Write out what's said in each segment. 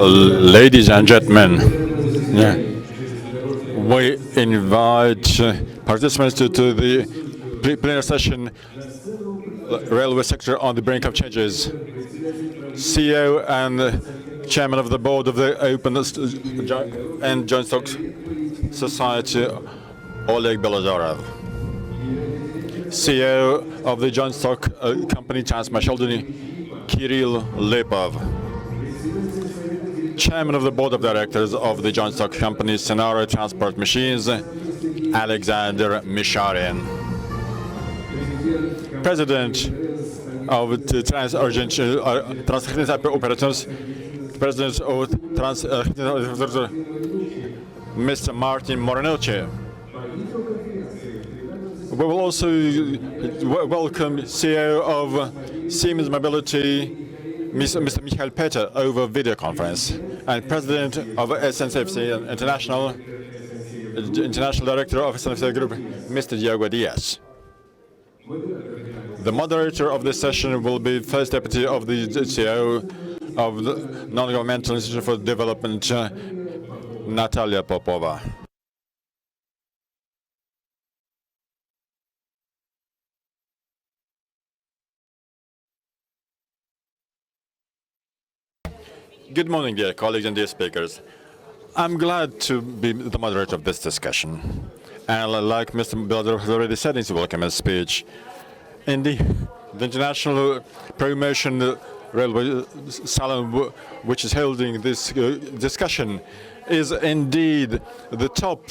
Ladies and gentlemen, we invite participants to the plenary session, Railway Sector on the Brink of Changes. CEO and Chairman of the Board of the Open and Joint Stock Society, Oleg Belozerov. CEO of the Joint Stock Company Transmashholding, Kirill Lipa. Chairman of the Board of Directors of the Joint Stock Company Scenario Transport Machines, Alexander Misharin. President of the Transmashholding Operators, President of Mr. Martin Morenoci. We will also welcome CEO of Siemens Mobility, Mr. Michael Peter, over video conference, and President of SNCFC International Director of SNCFC Group, Mr. Diego Diaz. The moderator of this session will be First Deputy of the CEO of the Non-Governmental Institute for Development, Natalya Popova. Good morning, dear colleagues and dear speakers. I'm glad to be the moderator of this discussion. And like Mr. Belozerov has already said in his welcome speech, indeed, the International Promotion Railway Salon, which is holding this discussion, is indeed the top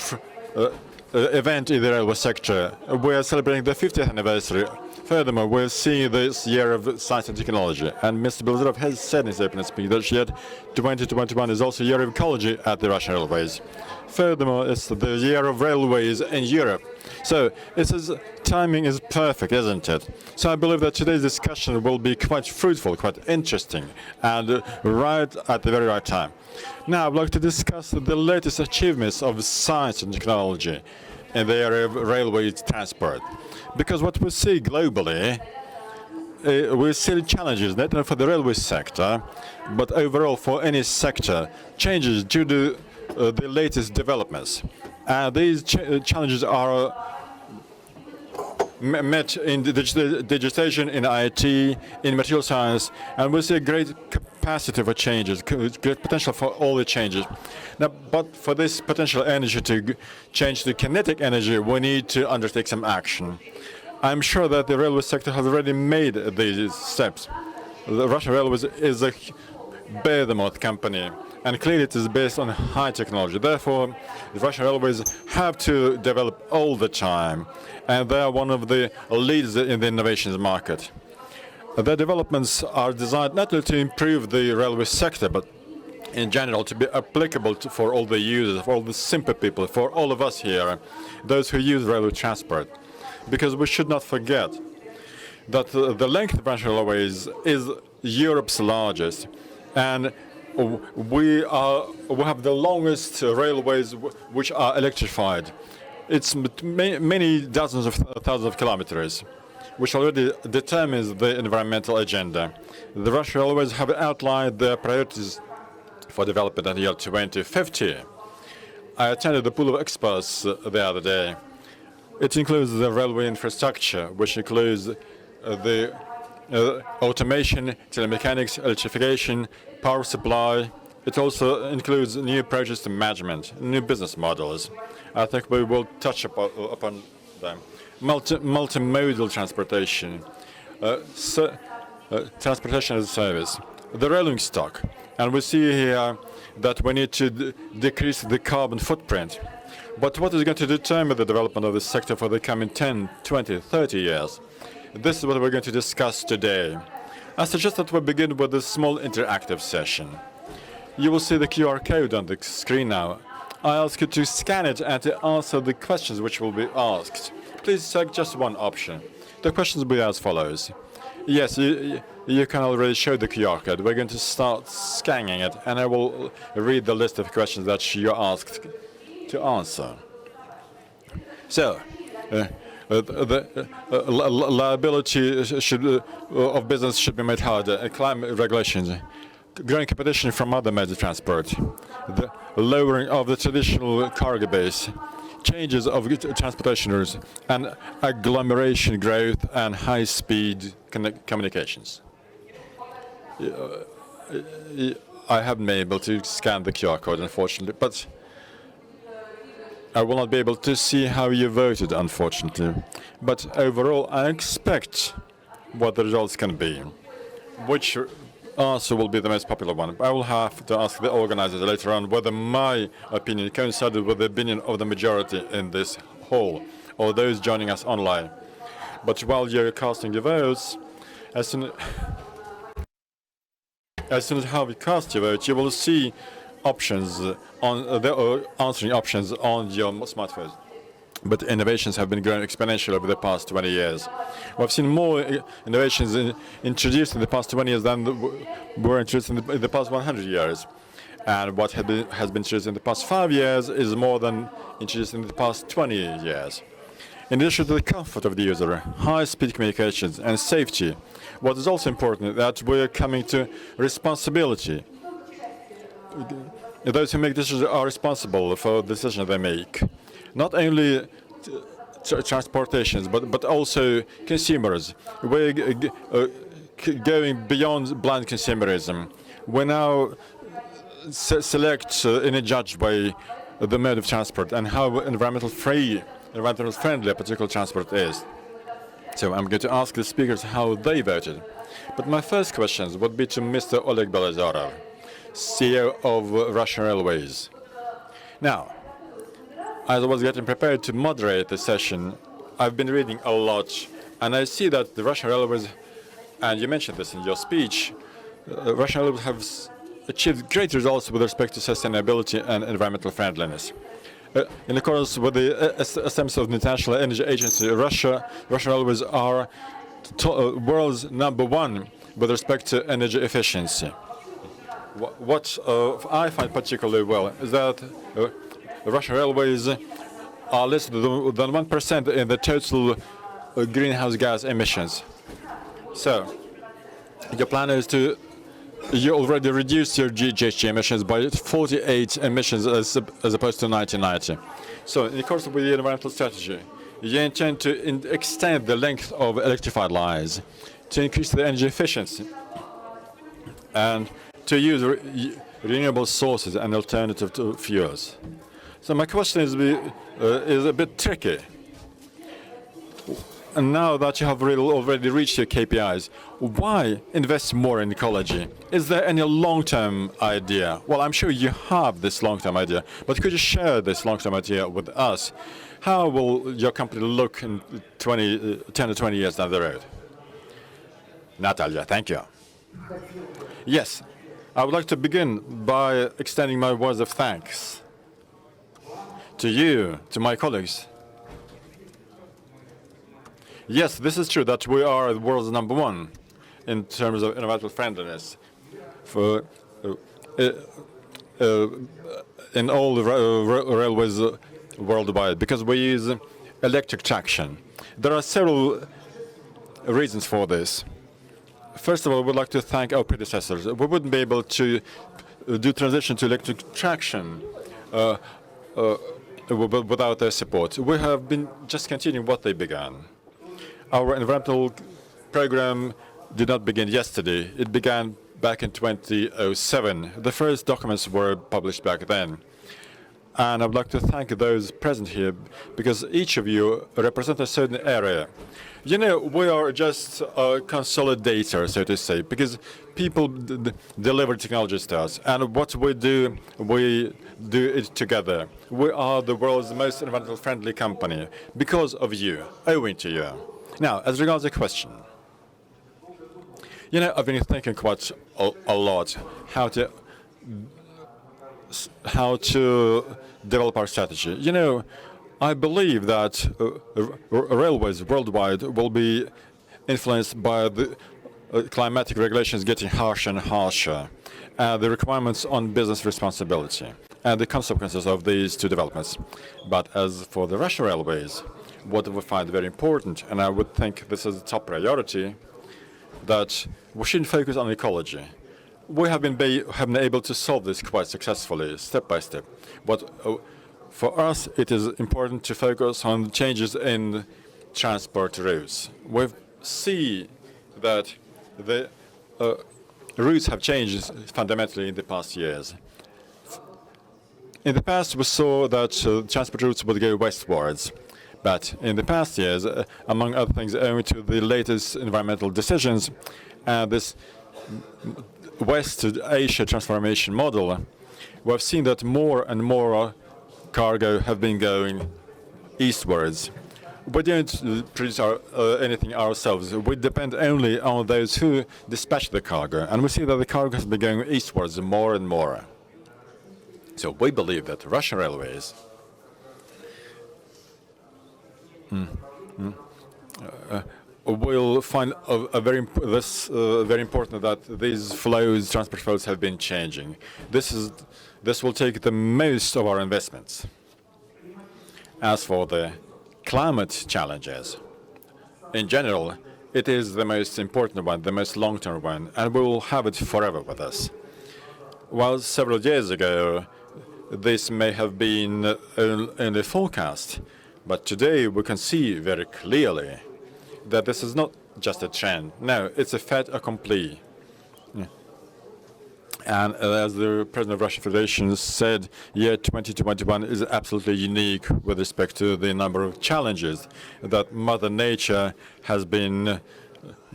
event in the railway sector. We are celebrating the 50th anniversary. Furthermore, we're seeing this year of science and technology, and Mr. Belozerov has said in his opening speech that yet 2021 is also a year of ecology at the Russian railways. Furthermore, it's the year of railways in Europe. So timing is perfect, isn't it? So I believe that today's discussion will be quite fruitful, quite interesting, and right at the very right time. Now I'd like to discuss the latest achievements of science and technology in the area of railway transport. Because what we see globally, we see challenges not only for the railway sector, but overall for any sector, changes due to the latest developments. These challenges are met in digitization, in IT, in material science, and we see a great capacity for changes, great potential for all the changes. Now, but for this potential energy to change to kinetic energy, we need to undertake some action. I'm sure that the railway sector has already made these steps. The Russian Railways is a behemoth company, and clearly it is based on high technology. Therefore, the Russian Railways have to develop all the time, and they are one of the leaders in the innovations market. Their developments are designed not only to improve the railway sector, but in general to be applicable for all the users, for all the simple people, for all of us here, those who use railway transport. Because we should not forget that the length of Russian railways is Europe's largest, and we have the longest railways which are electrified. It's many dozens of thousands of kilometers, which already determines the environmental agenda. The Russian Railways have outlined their priorities for development until year 2050. I attended the pool of experts the other day. It includes the railway infrastructure, which includes the automation, telemechanics, electrification, power supply. It also includes new projects to management, new business models. I think we will touch upon them. Multimodal transportation, transportation as a service, the rolling stock. And we see here that we need to decrease the carbon footprint. But what is going to determine the development of this sector for the coming 10, 20, 30 years? This is what we're going to discuss today. I suggest that we begin with a small interactive session. You will see the QR code on the screen now. I ask you to scan it and to answer the questions which will be asked. Please select just one option. The questions will be as follows. Yes, you can already show the QR code. We're going to start scanning it, and I will read the list of questions that you're asked to answer. So, the liability of business should be made harder. Climate regulations. growing competition from other modes of transport, the lowering of the traditional cargo base, changes of transportation routes, and agglomeration growth and high-speed communications. I haven't been able to scan the QR code, unfortunately, but I will not be able to see how you voted, unfortunately. But overall, I expect what the results can be. Which answer will be the most popular one? I will have to ask the organizers later on whether my opinion coincided with the opinion of the majority in this hall, or those joining us online. But while you're casting your votes, as soon as how you cast your vote, you will see options on the answering options on your smartphone. But innovations have been growing exponentially over the past 20 years. We've seen more innovations introduced in the past 20 years than were introduced in the past 100 years. And what has been introduced in the past 5 years is more than introduced in the past 20 years. In addition to the comfort of the user, high-speed communications, and safety, what is also important is that we're coming to responsibility. Those who make decisions are responsible for the decisions they make. Not only transportations, but also consumers. We're going beyond blind consumerism. We now select in a judged way the mode of transport and how environmental-friendly a particular transport is. So I'm going to ask the speakers how they voted. But my first questions would be to Mr. Oleg Belozerov, CEO of Russian Railways. Now, as I was getting prepared to moderate the session, I've been reading a lot, and I see that the Russian Railways, and you mentioned this in your speech, Russian Railways have achieved great results with respect to sustainability and environmental friendliness. In accordance with the estimates of the International Energy Agency, Russian Railways are world's #1 with respect to energy efficiency. What I find particularly well is that Russian Railways are less than 1% in the total greenhouse gas emissions. So, your plan is to, you already reduced your GHG emissions by 48 emissions as opposed to 1990. So, in the course of the environmental strategy, you intend to extend the length of electrified lines, to increase the energy efficiency, and to use renewable sources and alternative to fuels. So my question is a bit tricky. And now that you have already reached your KPIs, why invest more in ecology? Is there any long-term idea? Well, I'm sure you have this long-term idea, but could you share this long-term idea with us? How will your company look in 10 to 20 years down the road? Natalya, thank you. Yes, I would like to begin by extending my words of thanks to you, to my colleagues. Yes, this is true that we are the world's #1 in terms of environmental friendliness for in all the railways worldwide, because we use electric traction. There are several reasons for this. First of all, we'd like to thank our predecessors. We wouldn't be able to do transition to electric traction without their support. We have been just continuing what they began. Our environmental program did not begin yesterday. It began back in 2007. The first documents were published back then. And I'd like to thank those present here, because each of you represent a certain area. You know, we are just a consolidator, so to say, because people deliver technologies to us, and what we do it together. We are the world's most environmental friendly company because of you, owing to you. Now, as regards the question, you know, I've been thinking quite a lot how to develop our strategy. You know, I believe that railways worldwide will be influenced by the climatic regulations getting harsher and harsher, the requirements on business responsibility, and the consequences of these two developments. But as for the Russian railways, what we find very important, and I would think this is a top priority, that we shouldn't focus on ecology. we have been able to solve this quite successfully, step by step. But for us, it is important to focus on changes in transport routes. We see that the routes have changed fundamentally in the past years. In the past, we saw that transport routes would go westwards. But in the past years, among other things, owing to the latest environmental decisions and this West to Asia transformation model, we have seen that more and more cargo have been going eastwards. We don't produce anything ourselves. We depend only on those who dispatch the cargo. And we see that the cargo has been going eastwards more and more. So we believe that Russian railways will find very important that these transport flows have been changing. This will take the most of our investments. As for the climate challenges, in general, it is the most important one, the most long-term one, and we will have it forever with us. While several years ago, this may have been in the forecast, but today we can see very clearly that this is not just a trend. No, it's a fait accompli. Yeah. And as the President of Russian Federation said, year 2021 is absolutely unique with respect to the number of challenges that Mother Nature has been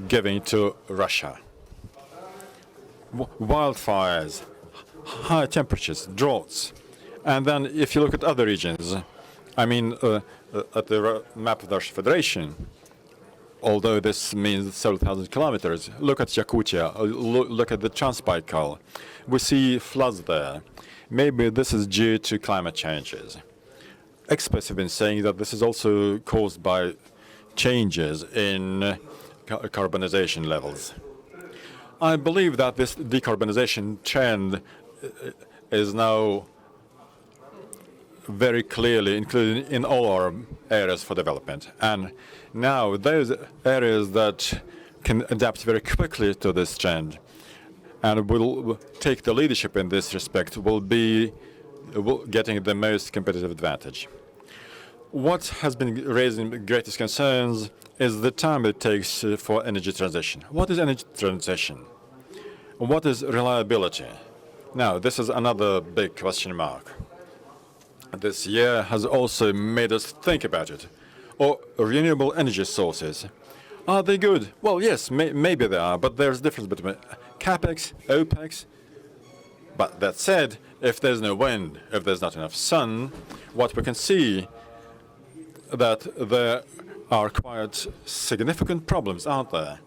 giving to Russia. Wildfires, high temperatures, droughts. And then if you look at other regions, I mean, at the map of the Russian Federation, although this means several thousand kilometers, look at Yakutia, look at the Transbaikal. We see floods there. Maybe this is due to climate changes. Experts have been saying that this is also caused by changes in carbonization levels. I believe that this decarbonization trend is now very clearly included in all our areas for development. And now those areas that can adapt very quickly to this trend and will take the leadership in this respect will be getting the most competitive advantage. What has been raising greatest concerns is the time it takes for energy transition. What is energy transition? What is reliability? Now, this is another big question mark. This year has also made us think about it. Or renewable energy sources. Are they good? Well, yes, maybe they are, but there's a difference between CapEx, OpEx. But that said, if there's no wind, if there's not enough sun, what we can see that there are quite significant problems out there.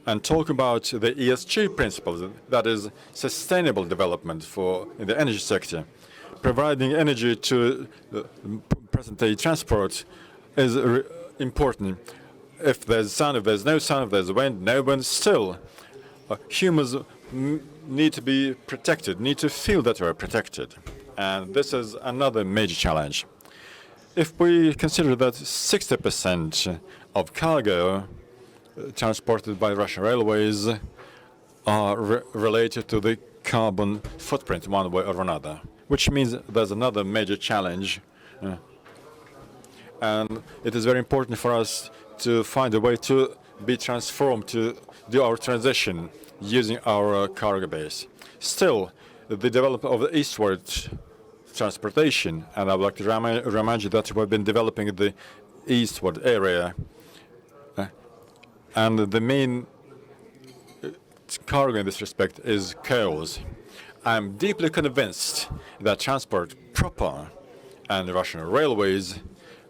And talk about the ESG principles, that is sustainable development in the energy sector. Providing energy to present-day transport is important. If there's sun, if there's no sun, if there's wind, no wind, still humans need to be protected, need to feel that they are protected. And this is another major challenge. If we consider that 60% of cargo transported by Russian railways are related to the carbon footprint one way or another, which means there's another major challenge. And it is very important for us to find a way to be transformed, to do our transition using our cargo base. Still, the development of the eastward transportation, and I would like to remind you that we've been developing the eastward area, and the main cargo in this respect is coals. I'm deeply convinced that transport proper and Russian railways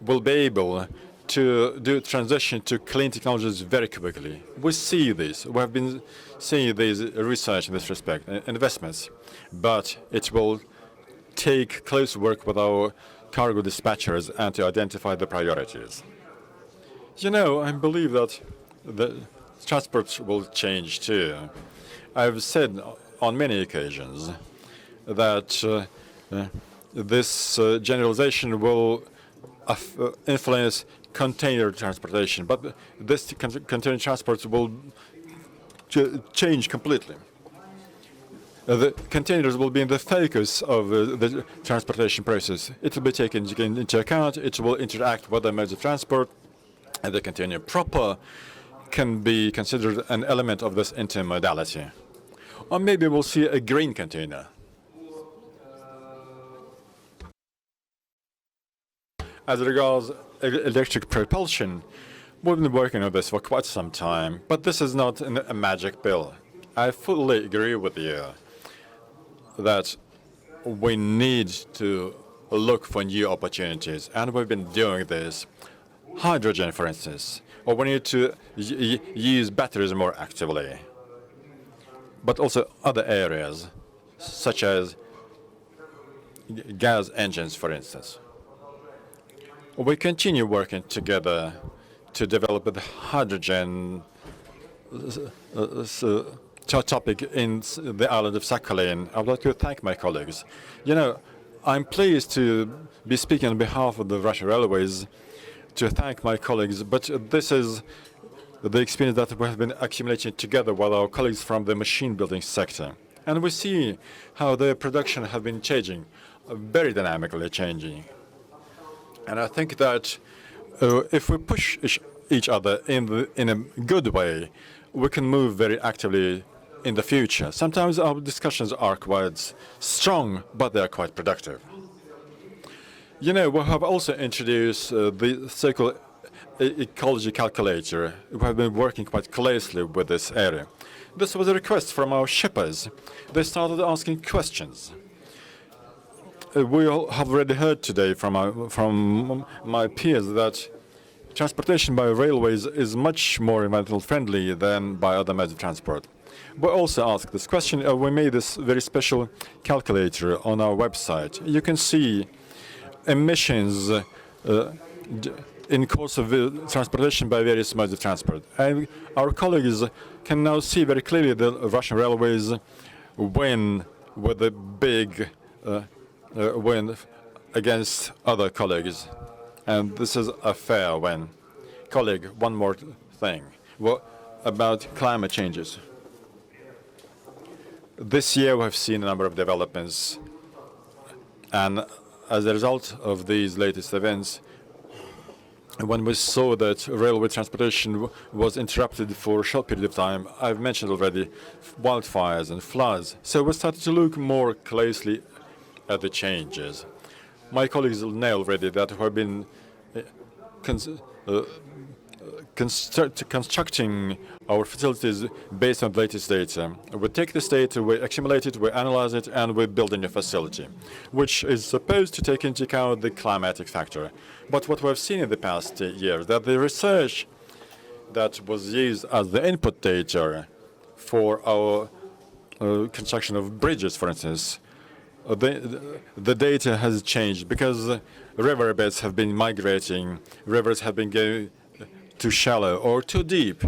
will be able to do transition to clean technologies very quickly. We see this. We have been seeing this research in this respect, investments, but it will take close work with our cargo dispatchers and to identify the priorities. You know, I believe that the transport will change too. I've said on many occasions that this generalization will influence container transportation, but this container transport will change completely. the containers will be in the focus of the transportation process. It will be taken into account. It will interact with the modes of transport, and the container proper can be considered an element of this intermodality. Or maybe we'll see a green container. As regards electric propulsion, we've been working on this for quite some time, but this is not a magic pill. I fully agree with you that we need to look for new opportunities, and we've been doing this. Hydrogen, for instance, or we need to use batteries more actively, but also other areas, such as gas engines, for instance. We continue working together to develop the hydrogen topic in the island of Sakhalin. I would like to thank my colleagues. You know, I'm pleased to be speaking on behalf of the Russian Railways to thank my colleagues, but this is the experience that we have been accumulating together with our colleagues from the machine building sector. And we see how their production has been changing, very dynamically changing. And I think that if we push each other in a good way, we can move very actively in the future. Sometimes our discussions are quite strong, but they are quite productive. You know, we have also introduced the so-called ecology calculator. We have been working quite closely with this area. This was a request from our shippers. They started asking questions. We all have already heard today from my peers that transportation by railways is much more environmental friendly than by other modes of transport. We also asked this question. We made this very special calculator on our website. You can see emissions in course of transportation by various modes of transport. And our colleagues can now see very clearly the Russian Railways win with a big win against other colleagues. And this is a fair win. Colleague, one more thing. What about climate changes? This year we have seen a number of developments, and as a result of these latest events, when we saw that railway transportation was interrupted for a short period of time, I've mentioned already wildfires and floods. So we started to look more closely at the changes. My colleagues know already that we have been constructing our facilities based on the latest data. We take this data, we accumulate it, we analyze it, and we build a new facility, which is supposed to take into account the climatic factor. But what we've seen in the past year, that the research that was used as the input data for our construction of bridges, for instance, the data has changed because river beds have been migrating, rivers have been going too shallow or too deep.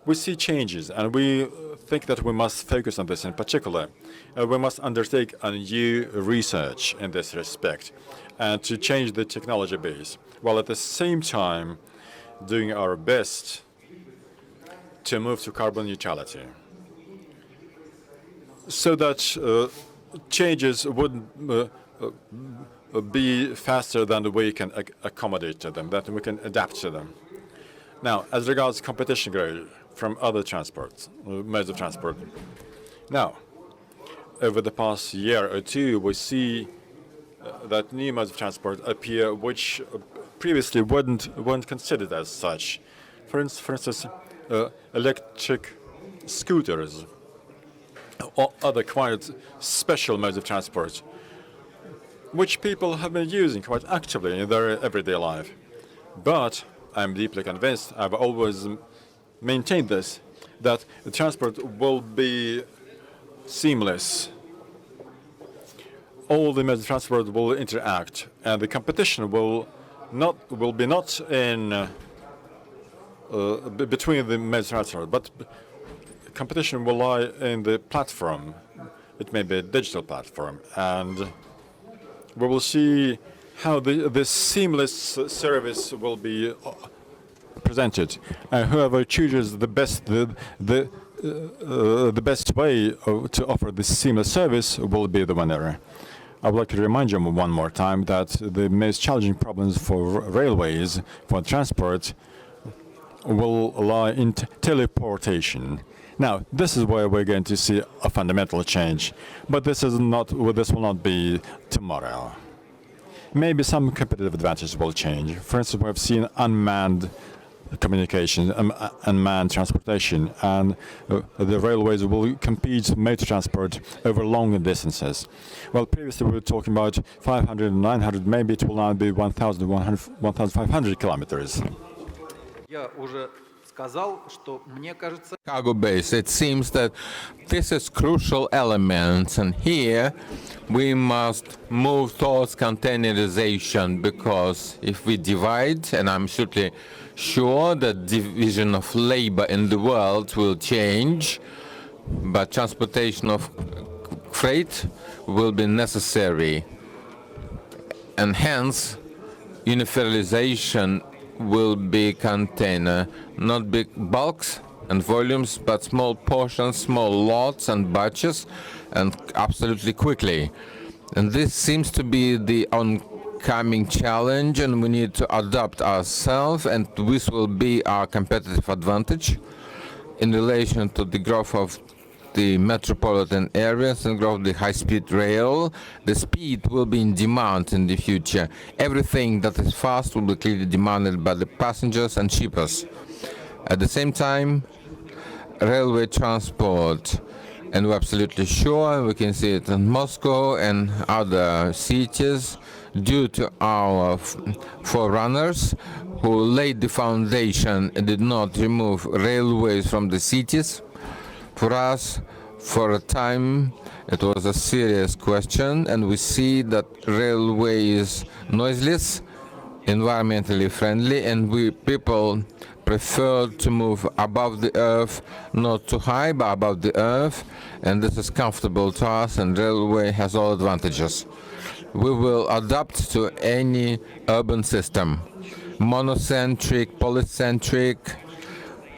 We see changes, and we think that we must focus on this in particular. We must undertake a new research in this respect and to change the technology base, while at the same time doing our best to move to carbon neutrality, so that changes wouldn't be faster than we can accommodate to them, that we can adapt to them. Now, as regards competition growth from other transports, modes of transport. Now, over the past year or two, we see that new modes of transport appear which previously weren't considered as such. For instance, electric scooters or other quite special modes of transport, which people have been using quite actively in their everyday life. But I'm deeply convinced, I've always maintained this, that the transport will be seamless. All the modes of transport will interact, and the competition will be not in between the modes of transport, but competition will lie in the platform. It may be a digital platform, and we will see how this seamless service will be presented. Whoever chooses the best, the the best way to offer this seamless service will be the winner. I would like to remind you one more time that the most challenging problems for railways, for transport, will lie in teleportation. Now, this is where we're going to see a fundamental change, but this will not be tomorrow. Maybe some competitive advantages will change. For instance, we've seen unmanned communication, unmanned transportation, and the railways will compete with motor transport over longer distances. Well, previously we were talking about 500 and 900, maybe it will now be 1,500 kilometers. Cargo base, it seems that this is crucial element, and here we must move towards containerization, because if we divide, and I'm absolutely sure that division of labor in the world will change, but transportation of freight will be necessary, and hence universalization will be container, not big bulks and volumes, but small portions, small lots and batches, and absolutely quickly. And this seems to be the oncoming challenge, and we need to adapt ourselves, and this will be our competitive advantage in relation to the growth of the metropolitan areas and growth of the high-speed rail. The speed will be in demand in the future. Everything that is fast will be clearly demanded by the passengers and shippers. At the same time, railway transport, and we're absolutely sure, we can see it in Moscow and other cities, due to our forerunners who laid the foundation and did not remove railways from the cities. For us, for a time, it was a serious question, and we see that railway is noiseless, environmentally friendly, and people prefer to move above the earth, not too high, but above the earth, and this is comfortable to us, and railway has all advantages. We will adapt to any urban system, monocentric, polycentric.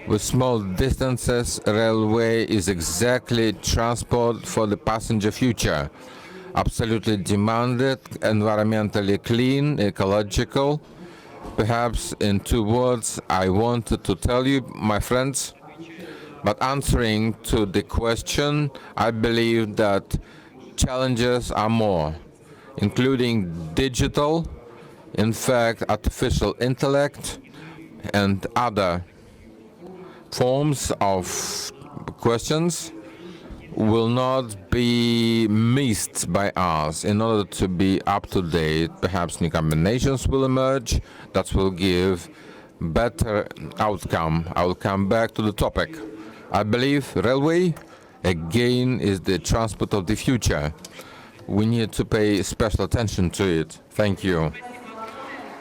With small distances, railway is exactly transport for the passenger future. Absolutely demanded, environmentally clean, ecological. Perhaps in 2 words, I wanted to tell you, my friends, but answering to the question, I believe that challenges are more, including digital, in fact, artificial intellect, and other forms of questions will not be missed by us. In order to be up to date, perhaps new combinations will emerge that will give better outcome. I will come back to the topic. I believe railway, again, is the transport of the future. We need to pay special attention to it. Thank you.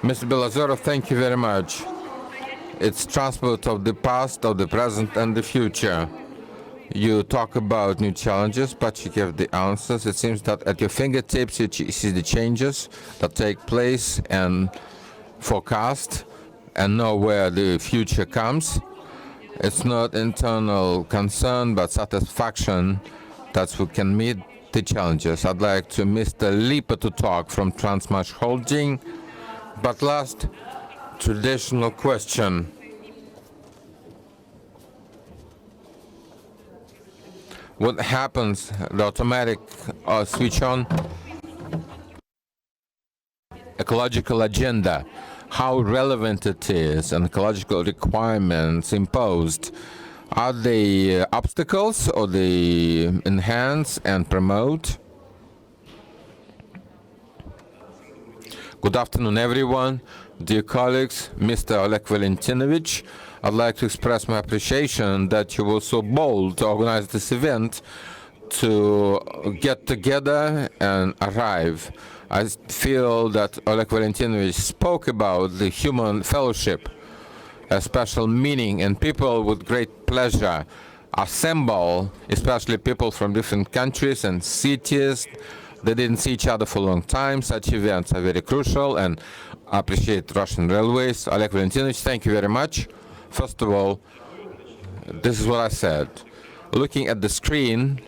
Mr. Belozerov, thank you very much. It's transport of the past, of the present, and the future. You talk about new challenges, but you give the answers. It seems that at your fingertips you see the changes that take place and forecast and know where the future comes. It's not internal concern, but satisfaction that we can meet the challenges. I'd like to Mr. Lipa to talk from Transmashholding. But last, traditional question. What happens, the automatic switch on, ecological agenda, how relevant it is, and ecological requirements imposed. Are they obstacles or they enhance and promote? Good afternoon, everyone. Dear colleagues, Mr. Oleg Valentinovich, I'd like to express my appreciation that you were so bold to organize this event to get together and arrive. I feel that Oleg Valentinovich spoke about the human fellowship, a special meaning, and people with great pleasure assemble, especially people from different countries and cities. They didn't see each other for a long time. Such events are very crucial, and I appreciate Russian Railways. Oleg Valentinovich, thank you very much. First of all, this is what I said. looking at the screen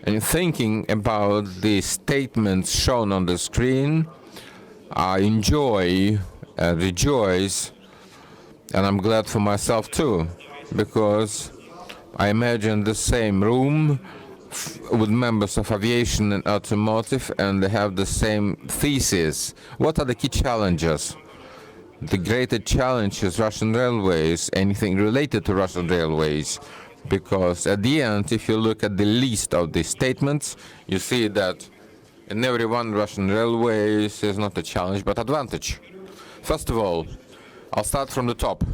and thinking about the statements shown on the screen, I enjoy, rejoice, and I'm glad for myself too, because I imagine the same room with members of aviation and automotive, and they have the same thesis. What are the key challenges? The greater challenge is Russian railways, anything related to Russian railways, because at the end, if you look at the list of the statements, you see that in every one Russian railways is not a challenge but advantage. First of all, I'll start from the top.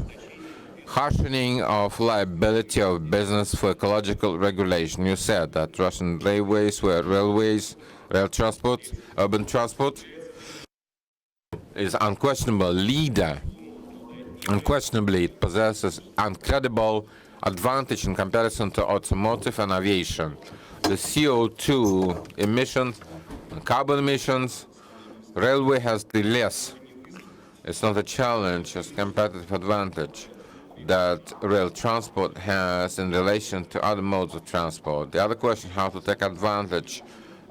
Harshening of liability of business for ecological regulation. You said that Russian railways were railways, rail transport, urban transport is unquestionable leader. Unquestionably, it possesses incredible advantage in comparison to automotive and aviation. The CO2 emissions and carbon emissions, railway has the less. It's not a challenge, it's competitive advantage that rail transport has in relation to other modes of transport. The other question, how to take advantage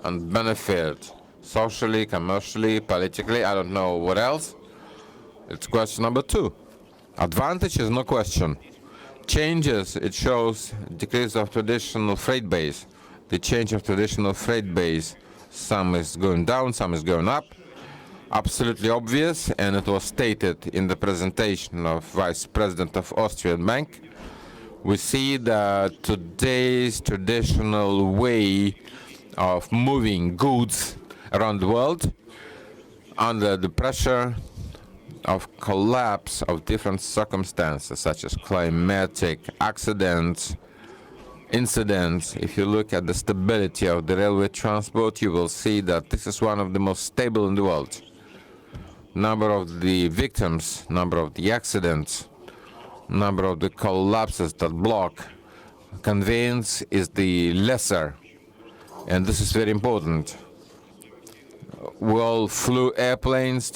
and benefit socially, commercially, politically, I don't know what else. It's question number two. Advantage is no question. Changes, it shows decrease of traditional freight base. The change of traditional freight base, some is going down, some is going up. Absolutely obvious, and it was stated in the presentation of Vice President of Austrian Bank. We see that today's traditional way of moving goods around the world under the pressure of collapse of different circumstances such as climatic accidents, incidents. If you look at the stability of the railway transport, you will see that this is one of the most stable in the world. Number of the victims, number of the accidents, number of the collapses that block conveyance is the lesser, and this is very important. We all flew airplanes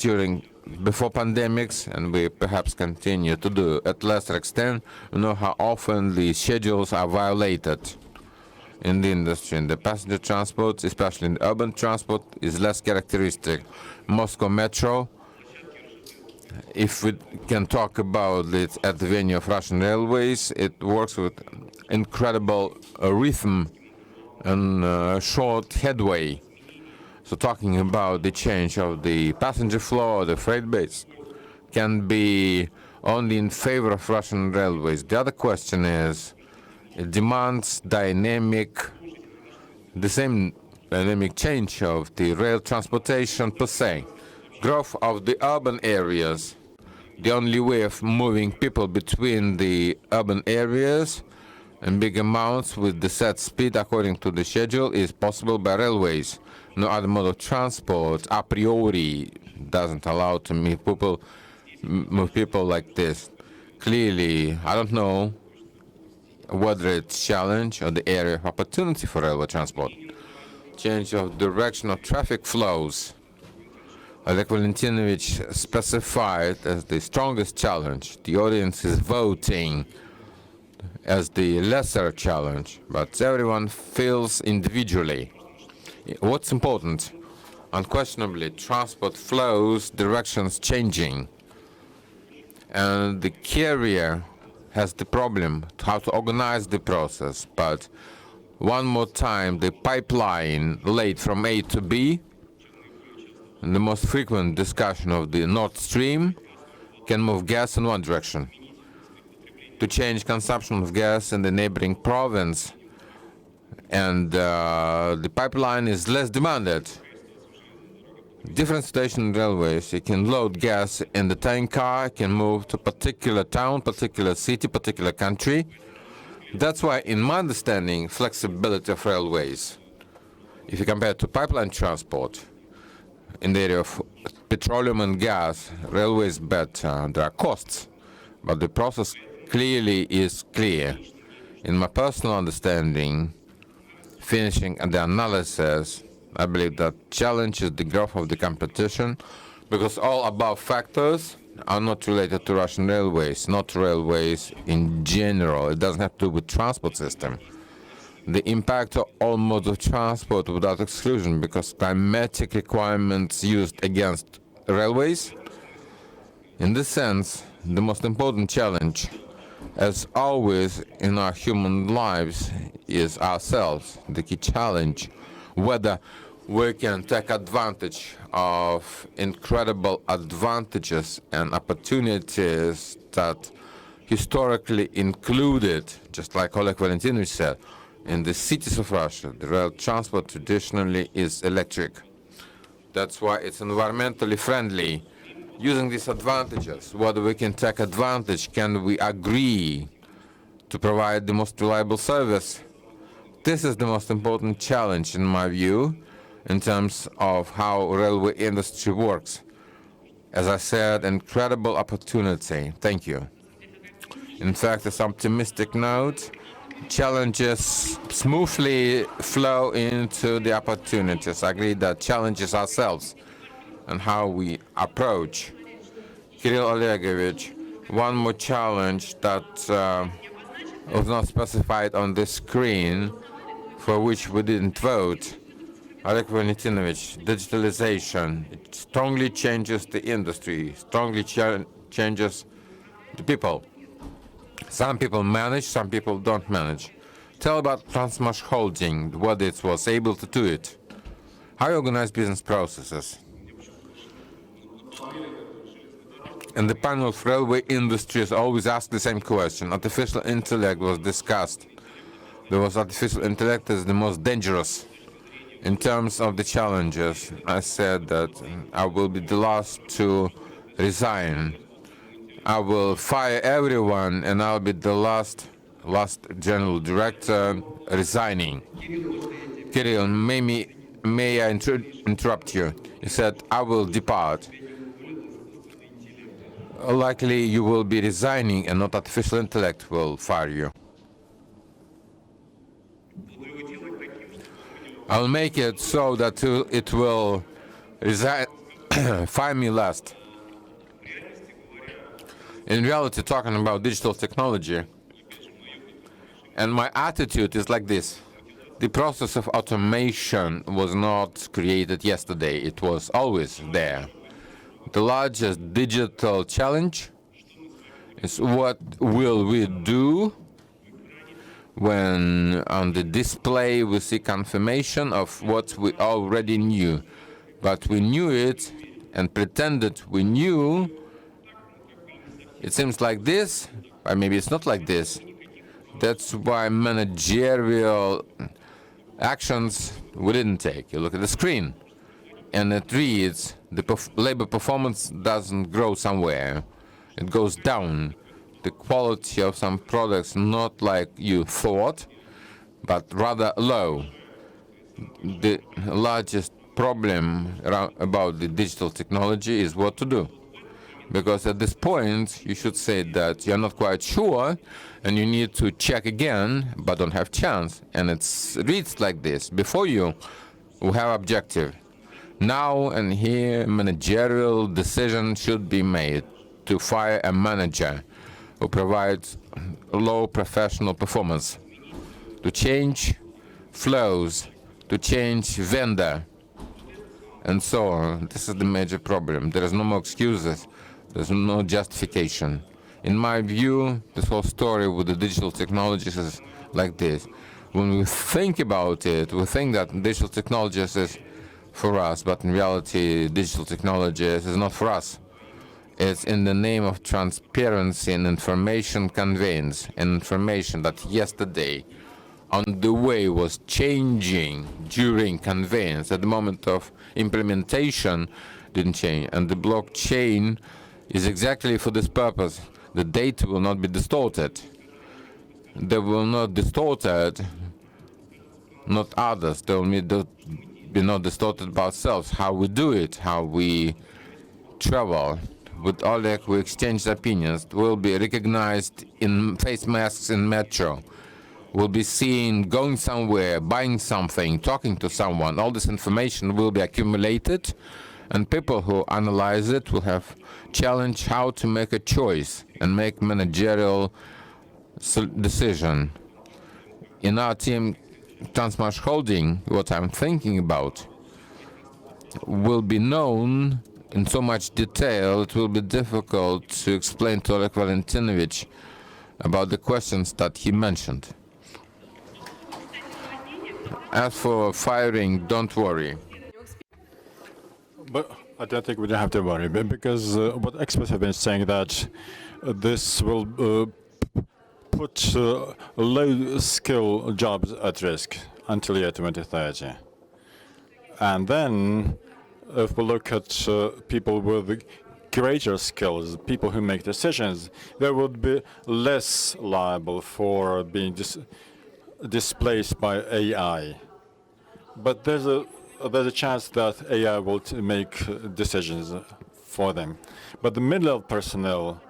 before pandemics, and we perhaps continue to do at lesser extent. You know how often the schedules are violated in the industry. In the passenger transport, especially in the urban transport, is less characteristic. Moscow Metro, if we can talk about it at the venue of Russian railways, it works with incredible rhythm and short headway. So talking about the change of the passenger flow or the freight base can be only in favor of Russian railways. The other question is, it demands the same dynamic change of the rail transportation per se. Growth of the urban areas. The only way of moving people between the urban areas and big amounts with the set speed according to the schedule is possible by railways. No other mode of transport a priori doesn't allow to move people like this. Clearly, I don't know whether it's challenge or the area of opportunity for railway transport. Change of direction of traffic flows. Oleg Valentinovich specified as the strongest challenge. The audience is voting as the lesser challenge, but everyone feels individually. What's important? Unquestionably, transport flows, directions changing. And the carrier has the problem how to organize the process. But one more time, the pipeline laid from A to B, and the most frequent discussion of the Nord Stream, can move gas in one direction. To change consumption of gas in the neighboring province, and the pipeline is less demanded. Different station railways, you can load gas in the tank car, can move to particular town, particular city, particular country. That's why, in my understanding, flexibility of railways, if you compare it to pipeline transport, in the area of petroleum and gas, railways better. There are costs, but the process clearly is clear. In my personal understanding, finishing the analysis, I believe that challenge is the growth of the competition, because all above factors are not related to Russian railways, not railways in general. It doesn't have to do with transport system. the impact of all modes of transport without exclusion, because climatic requirements used against railways. In this sense, the most important challenge, as always in our human lives, is ourselves. The key challenge, whether we can take advantage of incredible advantages and opportunities that historically included, just like Oleg Valentinovich said, in the cities of Russia, the rail transport traditionally is electric. That's why it's environmentally friendly. Using these advantages, whether we can take advantage, can we agree to provide the most reliable service? This is the most important challenge, in my view, in terms of how railway industry works. As I said, incredible opportunity. Thank you. In fact, this optimistic note, challenges smoothly flow into the opportunities. I agree that challenges ourselves and how we approach. Kirill Olegovich, one more challenge that was not specified on the screen, for which we didn't vote. Oleg Valentinovich, digitalization. It strongly changes the industry, strongly changes the people. Some people manage, some people don't manage. Tell about Transmashholding, what it was able to do it. How you organize business processes. And the panel of railway industries always ask the same question. Artificial intellect was discussed. There was artificial intellect as the most dangerous. In terms of the challenges, I said that I will be the last to resign. I will fire everyone, and I'll be the last general director resigning. Kirill, may I interrupt you? He said, I will depart. Likely you will be resigning, and not artificial intellect will fire you. I'll make it so that it will fire me last. In reality, talking about digital technology, and my attitude is like this. The process of automation was not created yesterday. It was always there. The largest digital challenge is what will we do when on the display we see confirmation of what we already knew. But we knew it and pretended we knew. It seems like this, or maybe it's not like this. That's why managerial actions we didn't take. You look at the screen, and it reads, the labor performance doesn't grow somewhere. It goes down. The quality of some products not like you thought, but rather low. The largest problem about the digital technology is what to do. Because at this point, you should say that you're not quite sure, and you need to check again, but don't have chance. And it reads like this. Before you, we have objective. Now and here, managerial decision should be made to fire a manager who provides low professional performance, to change flows, to change vendor, and so on. This is the major problem. There is no more excuses. There's no justification. In my view, this whole story with the digital technologies is like this. When we think about it, we think that digital technologies is for us, but in reality, digital technologies is not for us. It's in the name of transparency and information conveyance, and information that yesterday on the way was changing during conveyance. At the moment of implementation, didn't change. And the blockchain is exactly for this purpose. The data will not be distorted. They will not distorted, not others. They will be not distorted by ourselves. How we do it, how we travel. With Oleg, we exchanged opinions. We'll be recognized in face masks in metro. We'll be seen going somewhere, buying something, talking to someone. All this information will be accumulated, and people who analyze it will have challenge how to make a choice and make managerial decision. In our team, Transmashholding, what I'm thinking about, will be known in so much detail, it will be difficult to explain to Oleg Valentinovich about the questions that he mentioned. As for firing, don't worry. But I don't think we don't have to worry, because what experts have been saying that this will put low-skill jobs at risk until year 2030. And then, if we look at people with greater skills, people who make decisions, they would be less liable for being displaced by AI. But there's a chance that AI will make decisions for them. But the mid-level personnel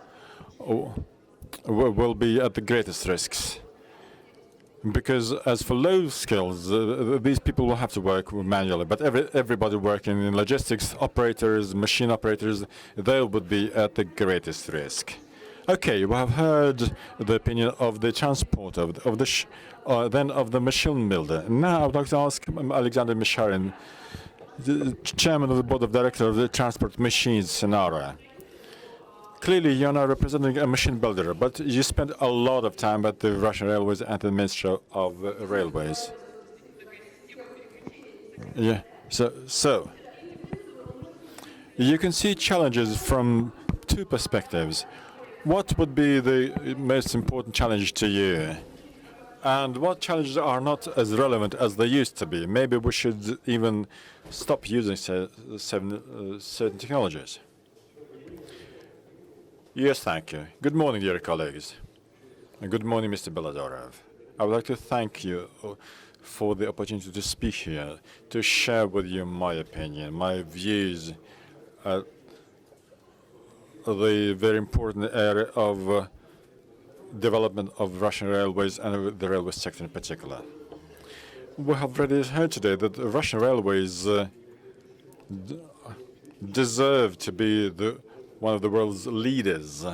will be at the greatest risks. Because as for low skills, these people will have to work manually. But everybody working in logistics, operators, machine operators, they would be at the greatest risk. Okay, we have heard the opinion of the transporter, then of the machine builder. Now I would like to ask Alexander Misharin, the chairman of the board of directors of the transport machines scenario. Clearly, you're not representing a machine builder, but you spent a lot of time at the Russian Railways and the Ministry of Railways. Yeah, so you can see challenges from two perspectives. What would be the most important challenge to you? And what challenges are not as relevant as they used to be? Maybe we should even stop using certain technologies. Yes, thank you. Good morning, dear colleagues. And good morning, Mr. Belozerov. I would like to thank you for the opportunity to speak here, to share with you my opinion, my views, the very important area of development of Russian railways and the railway sector in particular. We have already heard today that the Russian railways deserve to be one of the world's leaders,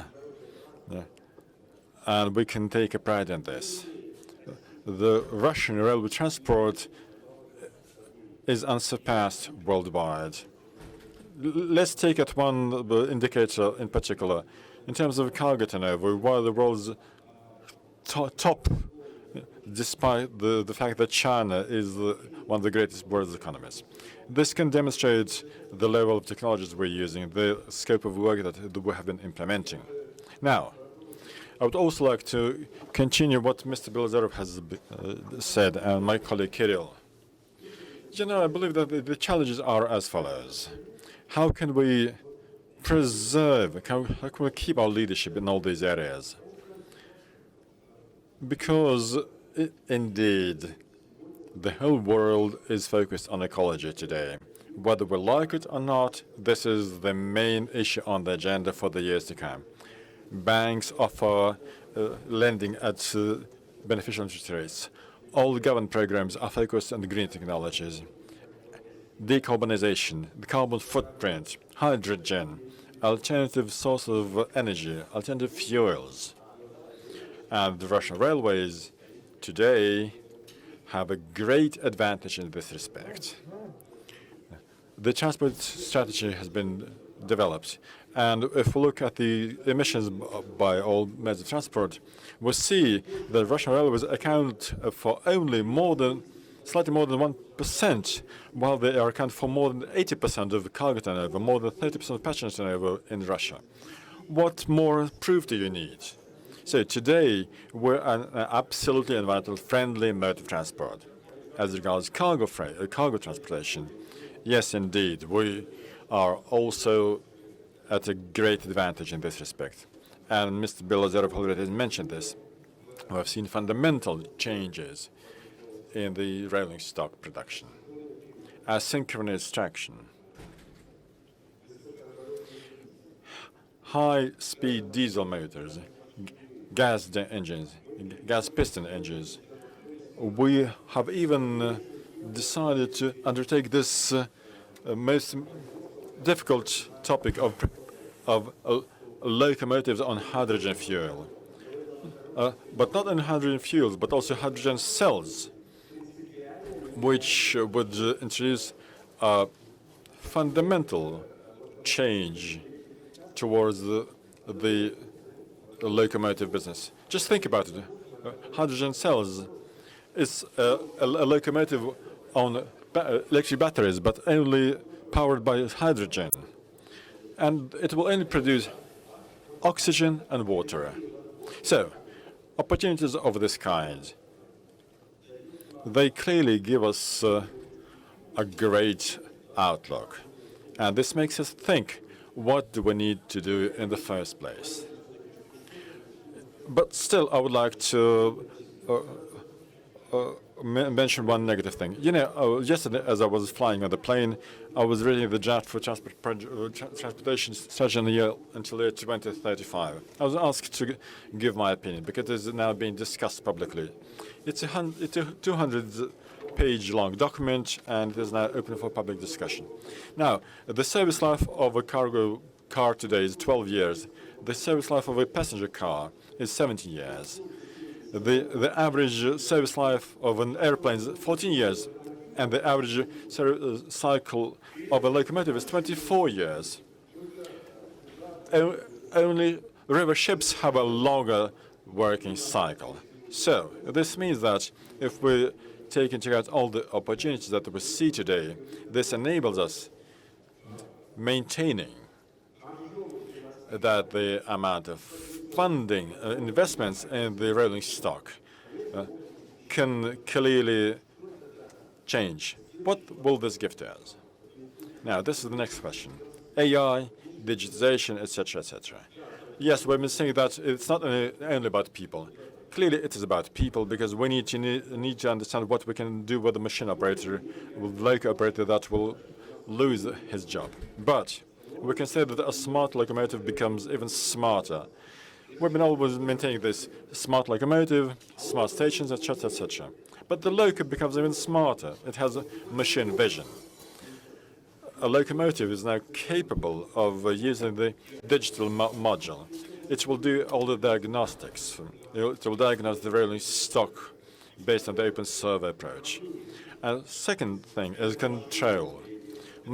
and we can take a pride in this. The Russian railway transport is unsurpassed worldwide. Let's take at one indicator in particular. In terms of cargo turnover, we are the world's top, despite the fact that China is one of the greatest world economies. This can demonstrate the level of technologies we're using, the scope of work that we have been implementing. Now, I would also like to continue what Mr. Belozerov has said, and my colleague Kirill. You know, I believe that the challenges are as follows. How can we preserve, how can we keep our leadership in all these areas? Because, indeed, the whole world is focused on ecology today. Whether we like it or not, this is the main issue on the agenda for the years to come. Banks offer lending at beneficial interest rates. All government programs are focused on green technologies. Decarbonization, the carbon footprint, hydrogen, alternative source of energy, alternative fuels. And the Russian railways today have a great advantage in this respect. The transport strategy has been developed, and if we look at the emissions by all modes of transport, we see that Russian railways account for only slightly more than 1%, while they account for more than 80% of the cargo turnover, more than 30% of passenger turnover in Russia. What more proof do you need? So today, we're an absolutely environmentally friendly mode of transport. As regards cargo transportation, yes, indeed, we are also at a great advantage in this respect. And Mr. Belozerov already mentioned this. We have seen fundamental changes in the rolling stock production. Asynchronous traction, high-speed diesel motors, gas engines, gas piston engines. We have even decided to undertake this most difficult topic of locomotives on hydrogen fuel. But not on hydrogen fuels, but also hydrogen cells. which would introduce a fundamental change towards the locomotive business. Just think about it. Hydrogen cells is a locomotive on electric batteries, but only powered by hydrogen. And it will only produce oxygen and water. So, opportunities of this kind, they clearly give us a great outlook. And this makes us think, what do we need to do in the first place? But still, I would like to mention one negative thing. You know, yesterday, as I was flying on the plane, I was reading the draft for transportation strategy in the year until the year 2035. I was asked to give my opinion because it is now being discussed publicly. It's a 200-page long document, and it is now open for public discussion. Now, the service life of a cargo car today is 12 years. The service life of a passenger car is 17 years. The average service life of an airplane is 14 years, and the average cycle of a locomotive is 24 years. Only river ships have a longer working cycle. So this means that if we take into account all the opportunities that we see today, this enables us maintaining that the amount of funding investments in the rolling stock can clearly change. What will this give to us? Now, this is the next question. AI, digitization, etc., etc. Yes, we've been saying that it's not only about people. Clearly, it is about people because we need to understand what we can do with the machine operator, with the loco operator that will lose his job. But we can say that a smart locomotive becomes even smarter. We've been always maintaining this smart locomotive, smart stations, etc., etc. But the loco becomes even smarter. It has a machine vision. A locomotive is now capable of using the digital module. It will do all the diagnostics. It will diagnose the rolling stock based on the open survey approach. And second thing is control.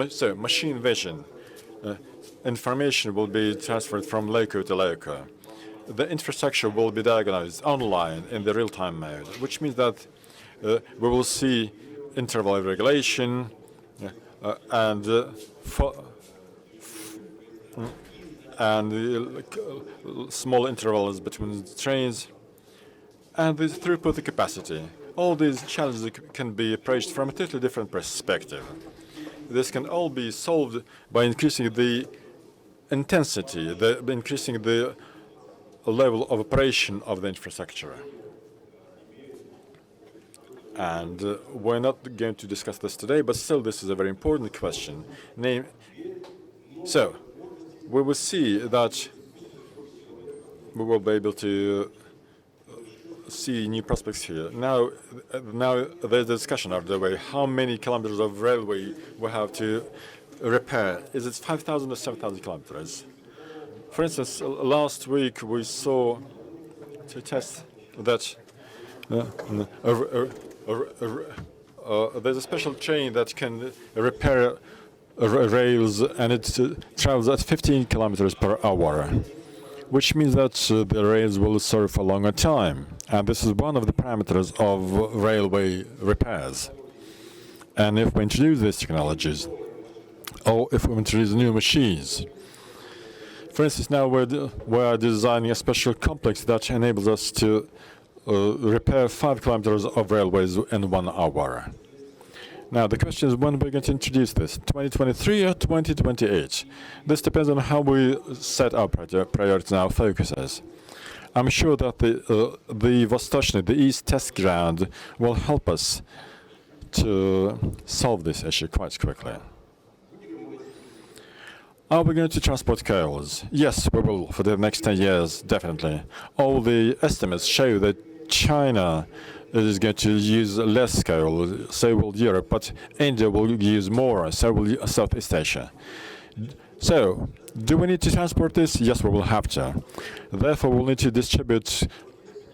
So machine vision. Information will be transferred from loco to loco. The infrastructure will be diagnosed online in the real-time mode, which means that we will see interval regulation and small intervals between trains, and the throughput capacity. All these challenges can be approached from a totally different perspective. This can all be solved by increasing the intensity, increasing the level of operation of the infrastructure. And we're not going to discuss this today, but still this is a very important question. So, we will see that we will be able to see new prospects here. Now there's a discussion of the way how many kilometers of railway we have to repair. Is it 5,000 or 7,000 kilometers? For instance, last week we saw to test that there's a special train that can repair rails, and it travels at 15 kilometers per hour, which means that the rails will serve for a longer time. And this is one of the parameters of railway repairs. And if we introduce these technologies, or if we introduce new machines, for instance, now we're designing a special complex that enables us to repair 5 kilometers of railways in 1 hour. Now, the question is when we're going to introduce this, 2023 or 2028? This depends on how we set our priorities and our focuses. I'm sure that the Vostochny, the East Test Ground, will help us to solve this issue quite quickly. Are we going to transport coals? Yes, we will for the next 10 years, definitely. All the estimates show that China is going to use less coal, so will Europe, but India will use more, so will Southeast Asia. So, do we need to transport this? Yes, we will have to. Therefore, we'll need to distribute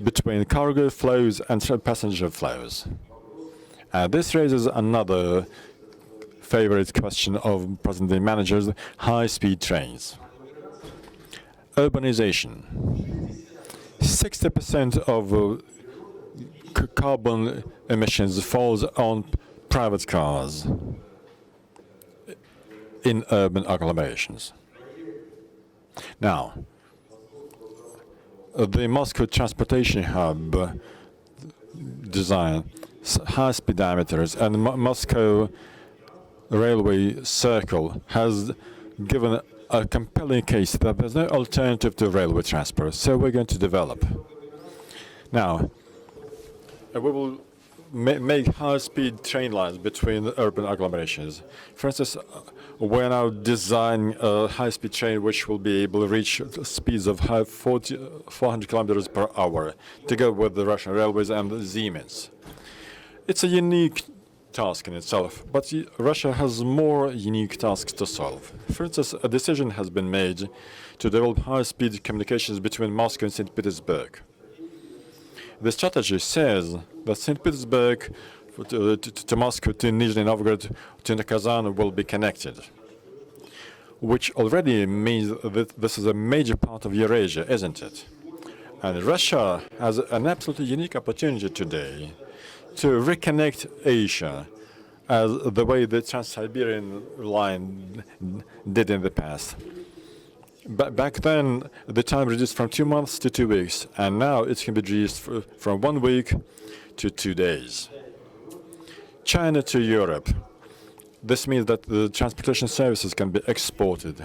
between cargo flows and passenger flows. This raises another favorite question of present-day managers: high-speed trains. Urbanization. 60% of carbon emissions falls on private cars in urban agglomerations. Now, the Moscow transportation hub design, high-speed diameters, and Moscow railway circle has given a compelling case that there's no alternative to railway transport, so we're going to develop. Now, we will make high-speed train lines between urban agglomerations. For instance, we're now designing a high-speed train which will be able to reach speeds of 400 kilometers per hour, together with the Russian railways and the Siemens. It's a unique task in itself, but Russia has more unique tasks to solve. For instance, a decision has been made to develop high-speed communications between Moscow and St. Petersburg. The strategy says that St. Petersburg to Moscow, to Nizhny Novgorod, to Kazan will be connected, which already means that this is a major part of Eurasia, isn't it? And Russia has an absolutely unique opportunity today to reconnect Asia as the way the Trans-Siberian line did in the past. Back then, the time reduced from 2 months to 2 weeks, and now it can be reduced from 1 week to 2 days. China to Europe. This means that the transportation services can be exported.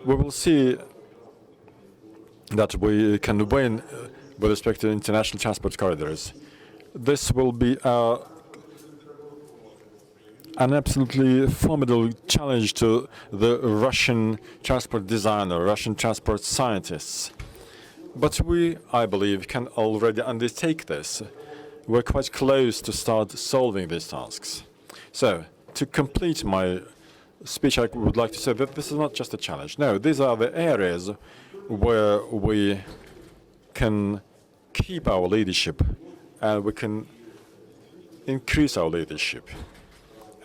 We will see that we can win with respect to international transport corridors. This will be an absolutely formidable challenge to the Russian transport designer, Russian transport scientists. But we, I believe, can already undertake this. We're quite close to start solving these tasks. So, to complete my speech, I would like to say that this is not just a challenge. No, these are the areas where we can keep our leadership and we can increase our leadership.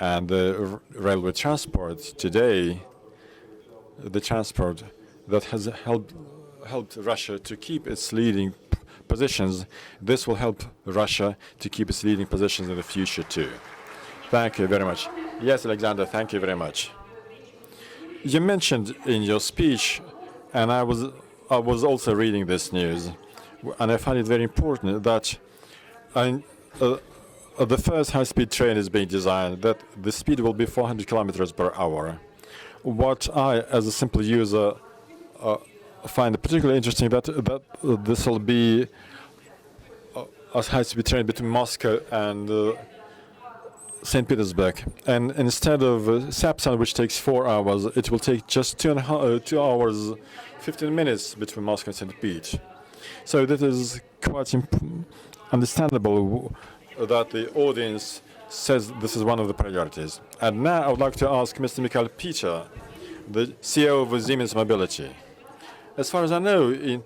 And the railway transport today, the transport that has helped Russia to keep its leading positions, this will help Russia to keep its leading positions in the future too. Thank you very much. Yes, Alexander, thank you very much. You mentioned in your speech, and I was also reading this news, and I find it very important that the first high-speed train is being designed, that the speed will be 400 kilometers per hour. What I, as a simple user, find particularly interesting that this will be a high-speed train between Moscow and St. Petersburg. And instead of Sapsan, which takes 4 hours, it will take just 2 hours, 15 minutes between Moscow and St. Pete. So that is quite understandable that the audience says this is one of the priorities. And now I would like to ask Mr. Mikhail Peter, the CEO of Siemens Mobility. As far as I know, in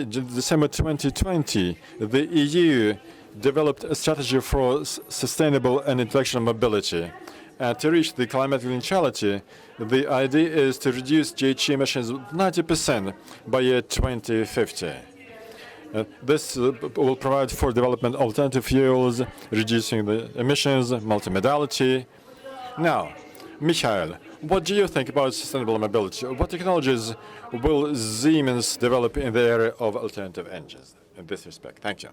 December 2020, the EU developed a strategy for sustainable and intellectual mobility. To reach the climate neutrality, the idea is to reduce GHG emissions 90% by year 2050. This will provide for development of alternative fuels, reducing the emissions, multimodality. Now, Mikhail, what do you think about sustainable mobility? What technologies will Siemens develop in the area of alternative engines in this respect? Thank you.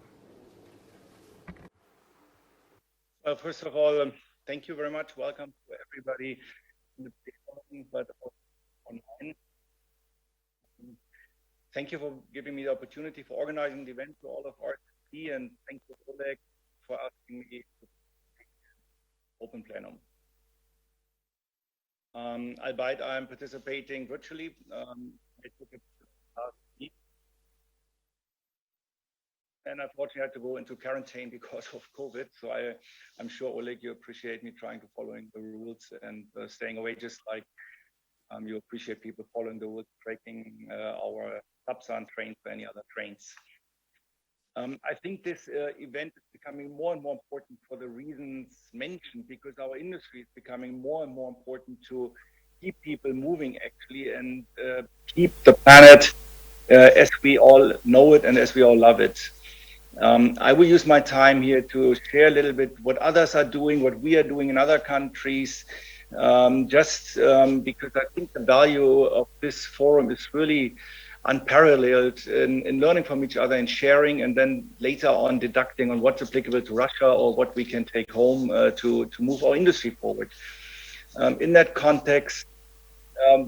Well, first of all, thank you very much. Welcome to everybody in the building, but also online. Thank you for giving me the opportunity for organizing the event to all of RTP, and thank you, Oleg, for asking me to open plenum. Albeit I'm participating virtually. I took it last week, and unfortunately I had to go into quarantine because of COVID. So I'm sure, Oleg, you appreciate me trying to following the rules and staying away, just like you appreciate people following the rules, taking our Sapsan trains or any other trains. I think this event is becoming more and more important for the reasons mentioned, because our industry is becoming more and more important to keep people moving actually, and keep the planet as we all know it and as we all love it. I will use my time here to share a little bit what others are doing, what we are doing in other countries, because I think the value of this forum is really unparalleled in learning from each other and sharing, and then later on deducting on what's applicable to Russia or what we can take home to move our industry forward. In that context,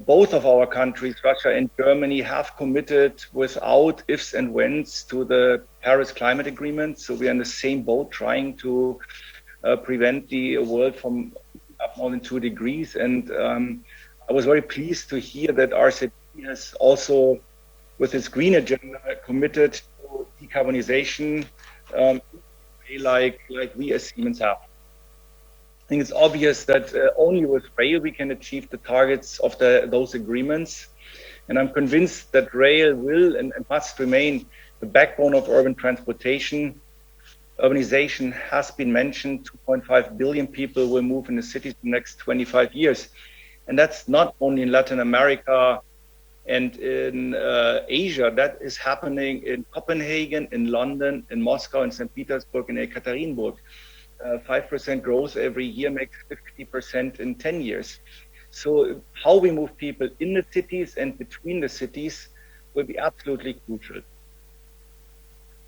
both of our countries, Russia and Germany, have committed without ifs and whens to the Paris Climate Agreement. So we are in the same boat, trying to prevent the world from up more than 2 degrees. And I was very pleased to hear that RCT has also, with its green agenda, committed to decarbonization, like we as Siemens have. I think it's obvious that only with rail we can achieve the targets of those agreements. And I'm convinced that rail will and must remain the backbone of urban transportation. Urbanization has been mentioned. 2.5 billion people will move in the cities in the next 25 years. And that's not only in Latin America and in Asia. That is happening in Copenhagen, in London, in Moscow, in St. Petersburg, and Ekaterinburg. 5% growth every year makes 50% in 10 years. So how we move people in the cities and between the cities will be absolutely crucial.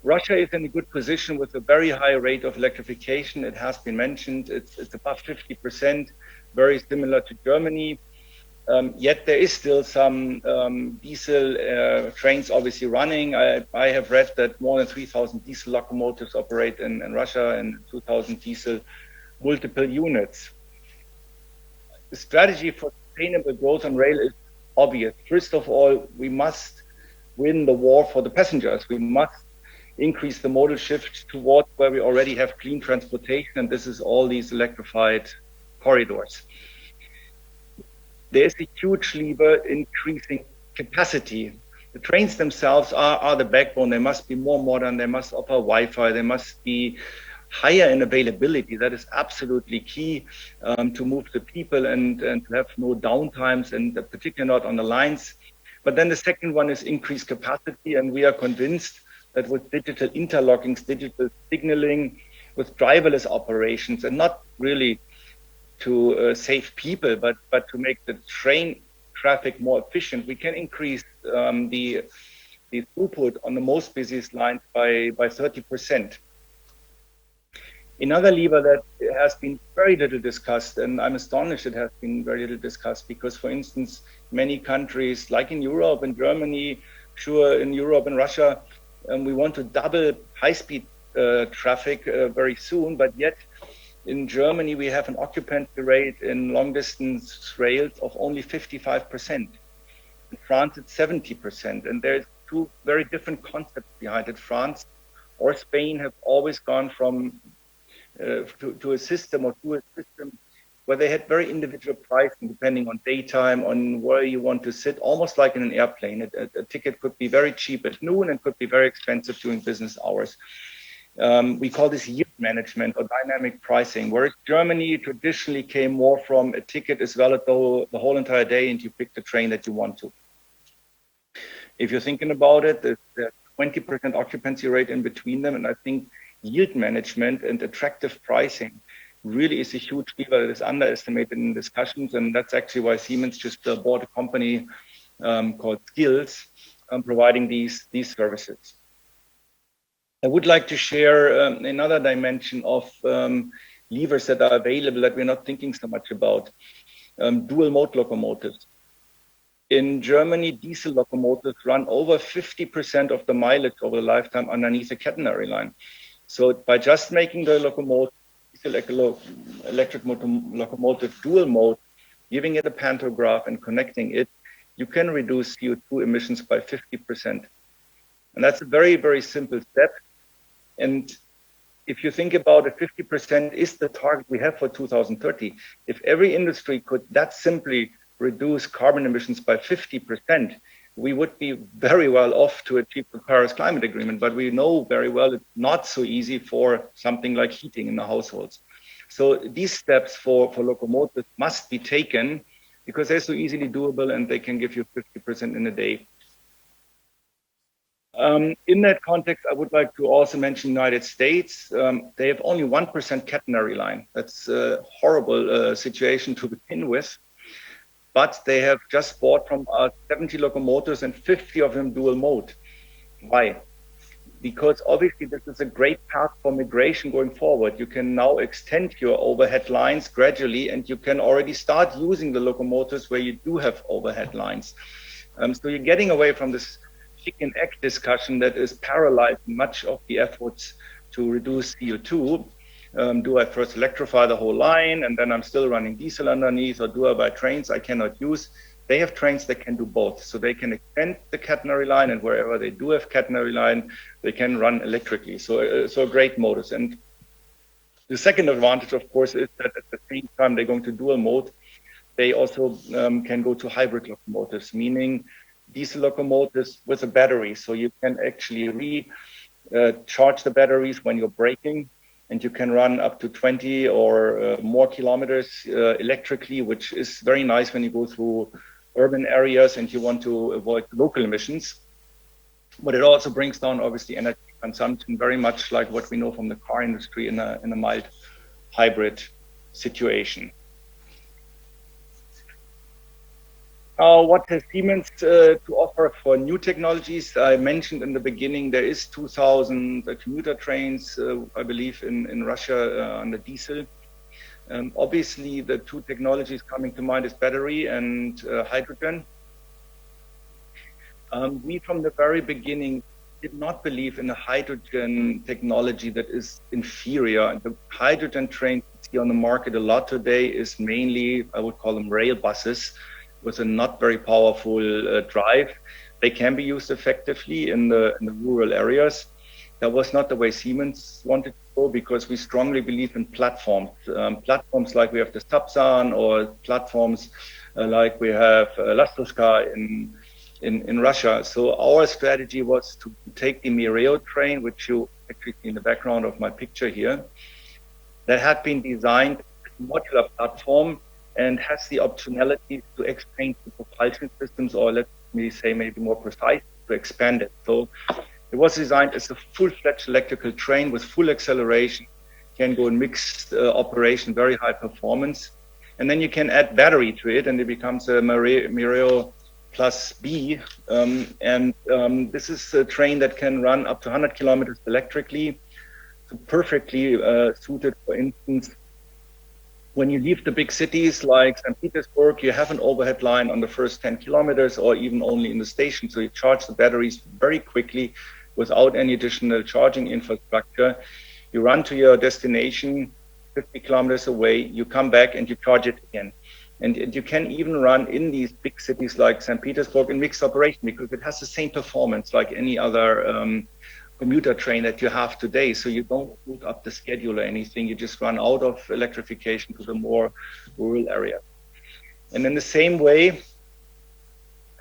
Russia is in a good position with a very high rate of electrification. It has been mentioned. It's above 50%, very similar to Germany. Yet there is still some diesel trains obviously running. I have read that more than 3,000 diesel locomotives operate in Russia, and 2,000 diesel multiple units. The strategy for sustainable growth on rail is obvious. First of all, we must win the war for the passengers. We must increase the modal shift towards where we already have clean transportation, and this is all these electrified corridors. There's a huge lever increasing capacity. The trains themselves are the backbone. They must be more modern. They must offer Wi-Fi. They must be higher in availability. That is absolutely key to move the people and to have no downtimes, and particularly not on the lines. But then the second one is increased capacity, and we are convinced that with digital interlockings, digital signaling, with driverless operations, and not really to save people, but to make the train traffic more efficient, we can increase the throughput on the most busiest lines by 30%. Another lever that has been very little discussed, and I'm astonished it has been very little discussed, because, for instance, many countries, like in Europe and Germany, sure, in Europe and Russia, we want to double high-speed traffic very soon, but yet in Germany, we have an occupancy rate in long-distance rails of only 55%. In France, it's 70%. And there's two very different concepts behind it. France or Spain have always gone from to a system where they had very individual pricing, depending on daytime, on where you want to sit, almost like in an airplane. A ticket could be very cheap at noon and could be very expensive during business hours. We call this yield management or dynamic pricing, whereas Germany traditionally came more from a ticket is valid the whole entire day and you pick the train that you want to. If you're thinking about it, there's 20% occupancy rate in between them, and I think yield management and attractive pricing really is a huge lever that is underestimated in discussions, and that's actually why Siemens just bought a company called Skills, providing these services. I would like to share another dimension of levers that are available that we're not thinking so much about. Dual mode locomotives. In Germany, diesel locomotives run over 50% of the mileage over the lifetime underneath a catenary line. So by just making the locomotive, electric locomotive dual mode, giving it a pantograph and connecting it, you can reduce CO2 emissions by 50%. And that's a very, very simple step. And if you think about it, 50% is the target we have for 2030. If every industry could that simply reduce carbon emissions by 50%, we would be very well off to achieve the Paris Climate Agreement, but we know very well it's not so easy for something like heating in the households. So these steps for locomotives must be taken because they're so easily doable and they can give you 50% in a day. In that context, I would like to also mention United States. They have only 1% catenary line. That's a horrible situation to begin with. But they have just bought from us 70 locomotives and 50 of them dual mode. Why? Because obviously this is a great path for migration going forward. You can now extend your overhead lines gradually, and you can already start using the locomotives where you do have overhead lines. So you're getting away from this chicken egg discussion that is paralyzing much of the efforts to reduce CO2. Do I first electrify the whole line and then I'm still running diesel underneath, or do I buy trains I cannot use? They have trains that can do both. So they can extend the catenary line, and wherever they do have catenary line, they can run electrically. So a great modus. And the second advantage, of course, is that at the same time they're going to dual mode, they also can go to hybrid locomotives, meaning diesel locomotives with a battery. So you can actually recharge the batteries when you're braking, and you can run up to 20 or more kilometers electrically, which is very nice when you go through urban areas and you want to avoid local emissions. But it also brings down, obviously, energy consumption, very much like what we know from the car industry in a mild hybrid situation. What has Siemens to offer for new technologies? I mentioned in the beginning, there is 2,000 commuter trains, I believe, in Russia under diesel. Obviously, the two technologies coming to mind is battery and hydrogen. We, from the very beginning, did not believe in a hydrogen technology that is inferior. The hydrogen trains you see on the market a lot today is mainly, I would call them rail buses, with a not very powerful drive. They can be used effectively in the rural areas. That was not the way Siemens wanted to go, because we strongly believe in platforms. Platforms like we have the Sapsan, or platforms like we have Lastoska in Russia. So our strategy was to take the Mireo train, which you actually see in the background of my picture here, that had been designed as a modular platform and has the optionality to exchange the propulsion systems, or let me say maybe more precise, to expand it. So it was designed as a full-fledged electrical train with full acceleration, can go in mixed operation, very high performance. And then you can add battery to it, and it becomes a Mireo plus B. This is a train that can run up to 100 kilometers electrically, so perfectly suited, for instance, when you leave the big cities like St. Petersburg, you have an overhead line on the first 10 kilometers, or even only in the station. So you charge the batteries very quickly without any additional charging infrastructure. You run to your destination 50 kilometers away, you come back and you charge it again. And you can even run in these big cities like St. Petersburg in mixed operation, because it has the same performance like any other commuter train that you have today. So you don't put up the schedule or anything. You just run out of electrification to the more rural area. And in the same way,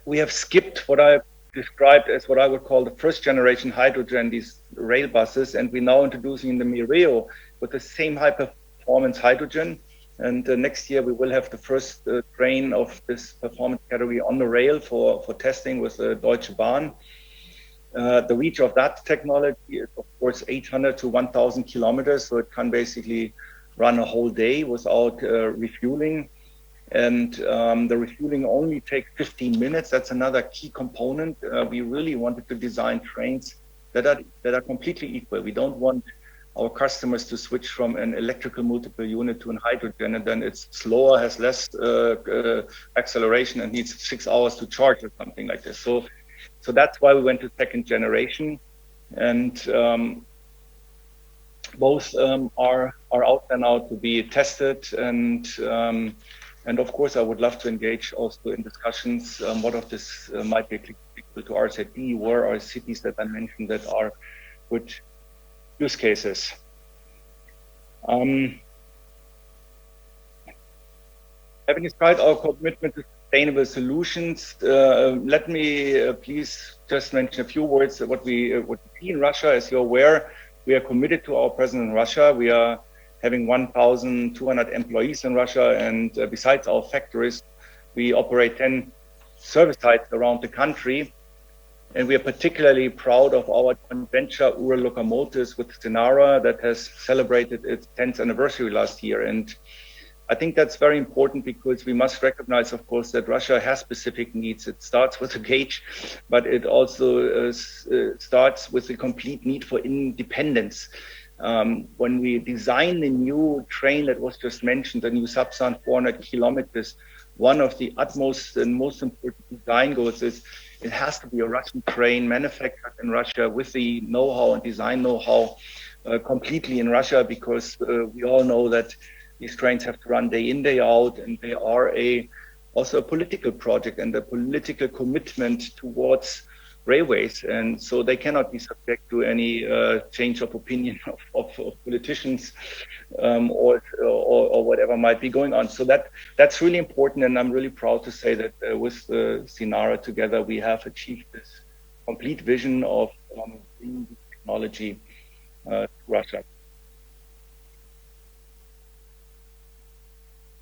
we have skipped what I described as what I would call the first generation hydrogen, these rail buses, and we're now introducing the Mireo with the same high performance hydrogen. And next year we will have the first train of this performance category on the rail for testing with Deutsche Bahn. The reach of that technology is, of course, 800 to 1,000 kilometers, so it can basically run a whole day without refueling. And the refueling only takes 15 minutes. That's another key component. We really wanted to design trains that are completely equal. We don't want our customers to switch from an electrical multiple unit to an hydrogen, and then it's slower, has less acceleration, and needs 6 hours to charge or something like this. So that's why we went to second generation, and both are out there now to be tested. And of course, I would love to engage also in discussions. What of this might be applicable to RZD? Where are cities that I mentioned that are good use cases? Having described our commitment to sustainable solutions. Let me please just mention a few words of what we see in Russia. As you're aware, we are committed to our presence in Russia. We are having 1,200 employees in Russia, and besides our factories, we operate 10 service sites around the country. And we are particularly proud of our joint venture, Ural Locomotives, with Sinara, that has celebrated its 10th anniversary last year. And I think that's very important because we must recognize, of course, that Russia has specific needs. It starts with a gauge, but it also starts with the complete need for independence. When we design the new train that was just mentioned, the new Sapsan 400 kilometers, one of the utmost and most important design goals is it has to be a Russian train manufactured in Russia with the know-how and design know-how completely in Russia, because we all know that these trains have to run day in, day out, and they are also a political project and a political commitment towards railways. And so they cannot be subject to any change of opinion of politicians or whatever might be going on. So that's really important, and I'm really proud to say that with Sinara together, we have achieved this complete vision of bringing technology to Russia.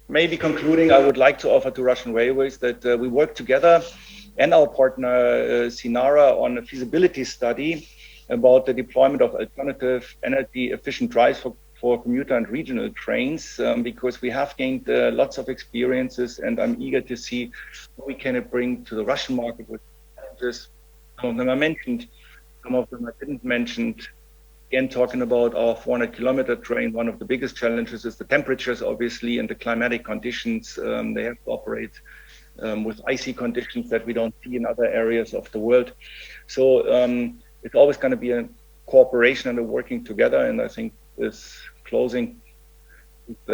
Maybe concluding, I would like to offer to Russian Railways that we work together and our partner Sinara on a feasibility study about the deployment of alternative energy efficient drives for commuter and regional trains, because we have gained lots of experiences, and I'm eager to see what we can bring to the Russian market with challenges. Some of them I mentioned, some of them I didn't mention. Again, talking about our 400-kilometer train, one of the biggest challenges is the temperatures, obviously, and the climatic conditions. They have to operate with icy conditions that we don't see in other areas of the world. So it's always going to be a cooperation and a working together. And I think this closing,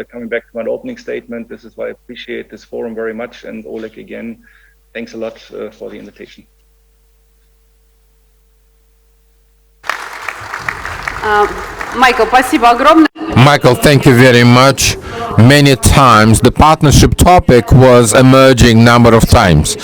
coming back to my opening statement, this is why I appreciate this forum very much. And Oleg, again, thanks a lot for the invitation. Michael, thank you very much. Many times the partnership topic was emerging number of times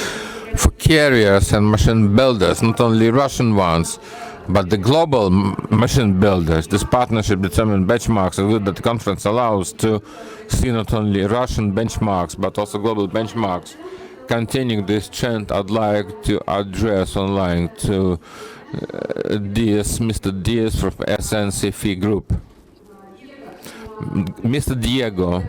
for carriers and machine builders, not only Russian ones, but the global machine builders. This partnership determined benchmarks that the conference allows to see not only Russian benchmarks, but also global benchmarks. Continuing this trend, I'd like to address online to Mr. Diaz from SNCF Group. Mr. Diego,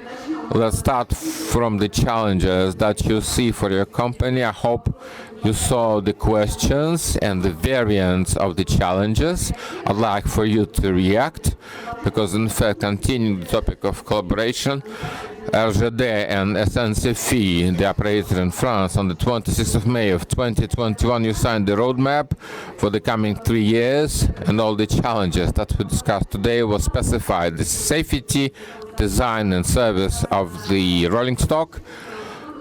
let's start from the challenges that you see for your company. I hope you saw the questions and the variants of the challenges. I'd like for you to react, because in fact, continuing the topic of collaboration, RGD and SNCF, the operator in France, on the 26th of May of 2021, you signed the roadmap for the coming 3 years, and all the challenges that we discussed today was specified: the safety, design and service of the rolling stock,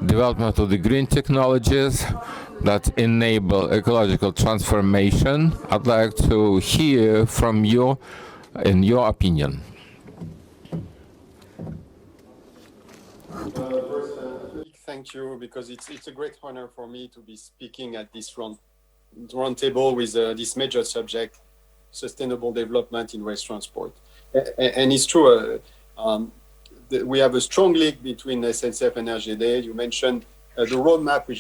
development of the green technologies that enable ecological transformation. I'd like to hear from you in your opinion. Thank you, because it's a great honor for me to be speaking at this round table with this major subject, sustainable development in waste transport. And it's true, we have a strong link between SNCF and RGD. You mentioned the roadmap we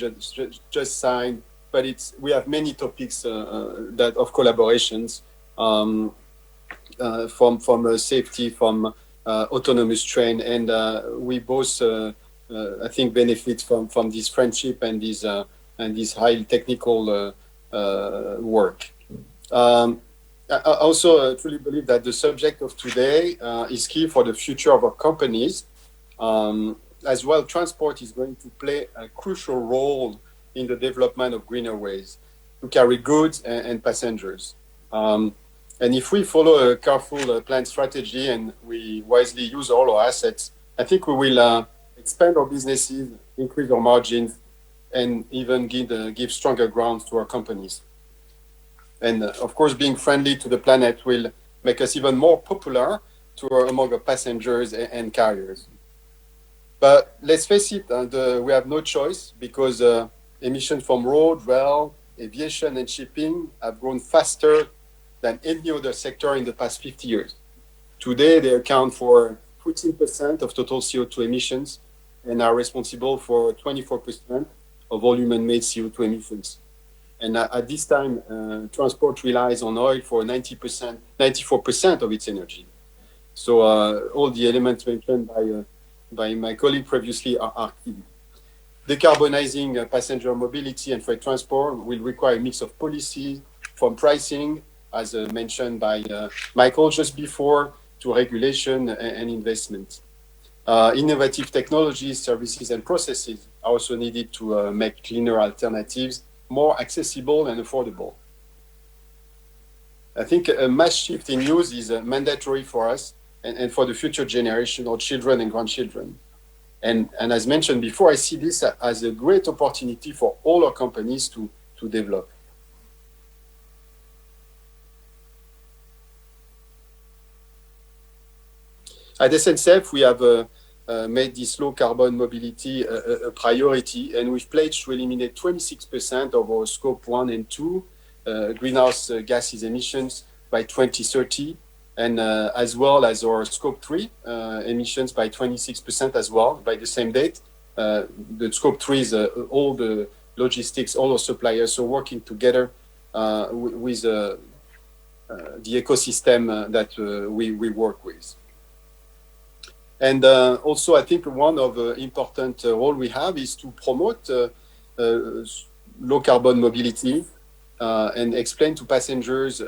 just signed, but we have many topics that of collaborations, from safety, from autonomous train, and we both I think benefit from this friendship and this high technical work. I also truly believe that the subject of today is key for the future of our companies. As well, transport is going to play a crucial role in the development of greener ways to carry goods and passengers. And if we follow a careful planned strategy and we wisely use all our assets, I think we will expand our businesses, increase our margins, and even give stronger grounds to our companies. And of course, being friendly to the planet will make us even more popular among our passengers and carriers. But let's face it, we have no choice because emissions from road, rail, aviation, and shipping have grown faster than any other sector in the past 50 years. Today, they account for 14% of total CO2 emissions and are responsible for 24% of all human-made CO2 emissions. And at this time, transport relies on oil for 94% of its energy. So all the elements mentioned by my colleague previously are key. Decarbonizing passenger mobility and freight transport will require a mix of policies, from pricing, as mentioned by Michael just before, to regulation and investment. Innovative technologies, services, and processes are also needed to make cleaner alternatives more accessible and affordable. I think a mass shift in use is mandatory for us and for the future generation, or children and grandchildren. And as mentioned before, I see this as a great opportunity for all our companies to develop. At SNCF, we have made this low carbon mobility a priority, and we've pledged to eliminate 26% of our scope 1 and 2 greenhouse gases emissions by 2030, and as well as our scope 3 emissions by 26% as well by the same date. The scope 3 is all the logistics, all our suppliers, so working together with the ecosystem that we work with. And also, I think one of the important role we have is to promote low carbon mobility and explain to passengers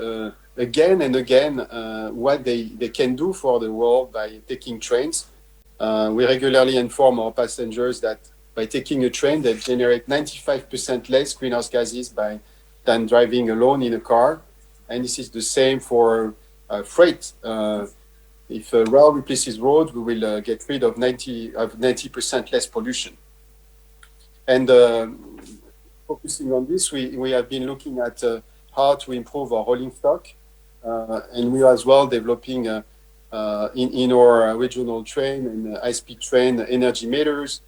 again and again what they can do for the world by taking trains. We regularly inform our passengers that by taking a train, they generate 95% less greenhouse gases than driving alone in a car. And this is the same for freight. If rail replaces road, we will get rid of 90% less pollution. And focusing on this, we have been looking at how to improve our rolling stock. And we are as well developing in our regional train and high-speed train energy meters,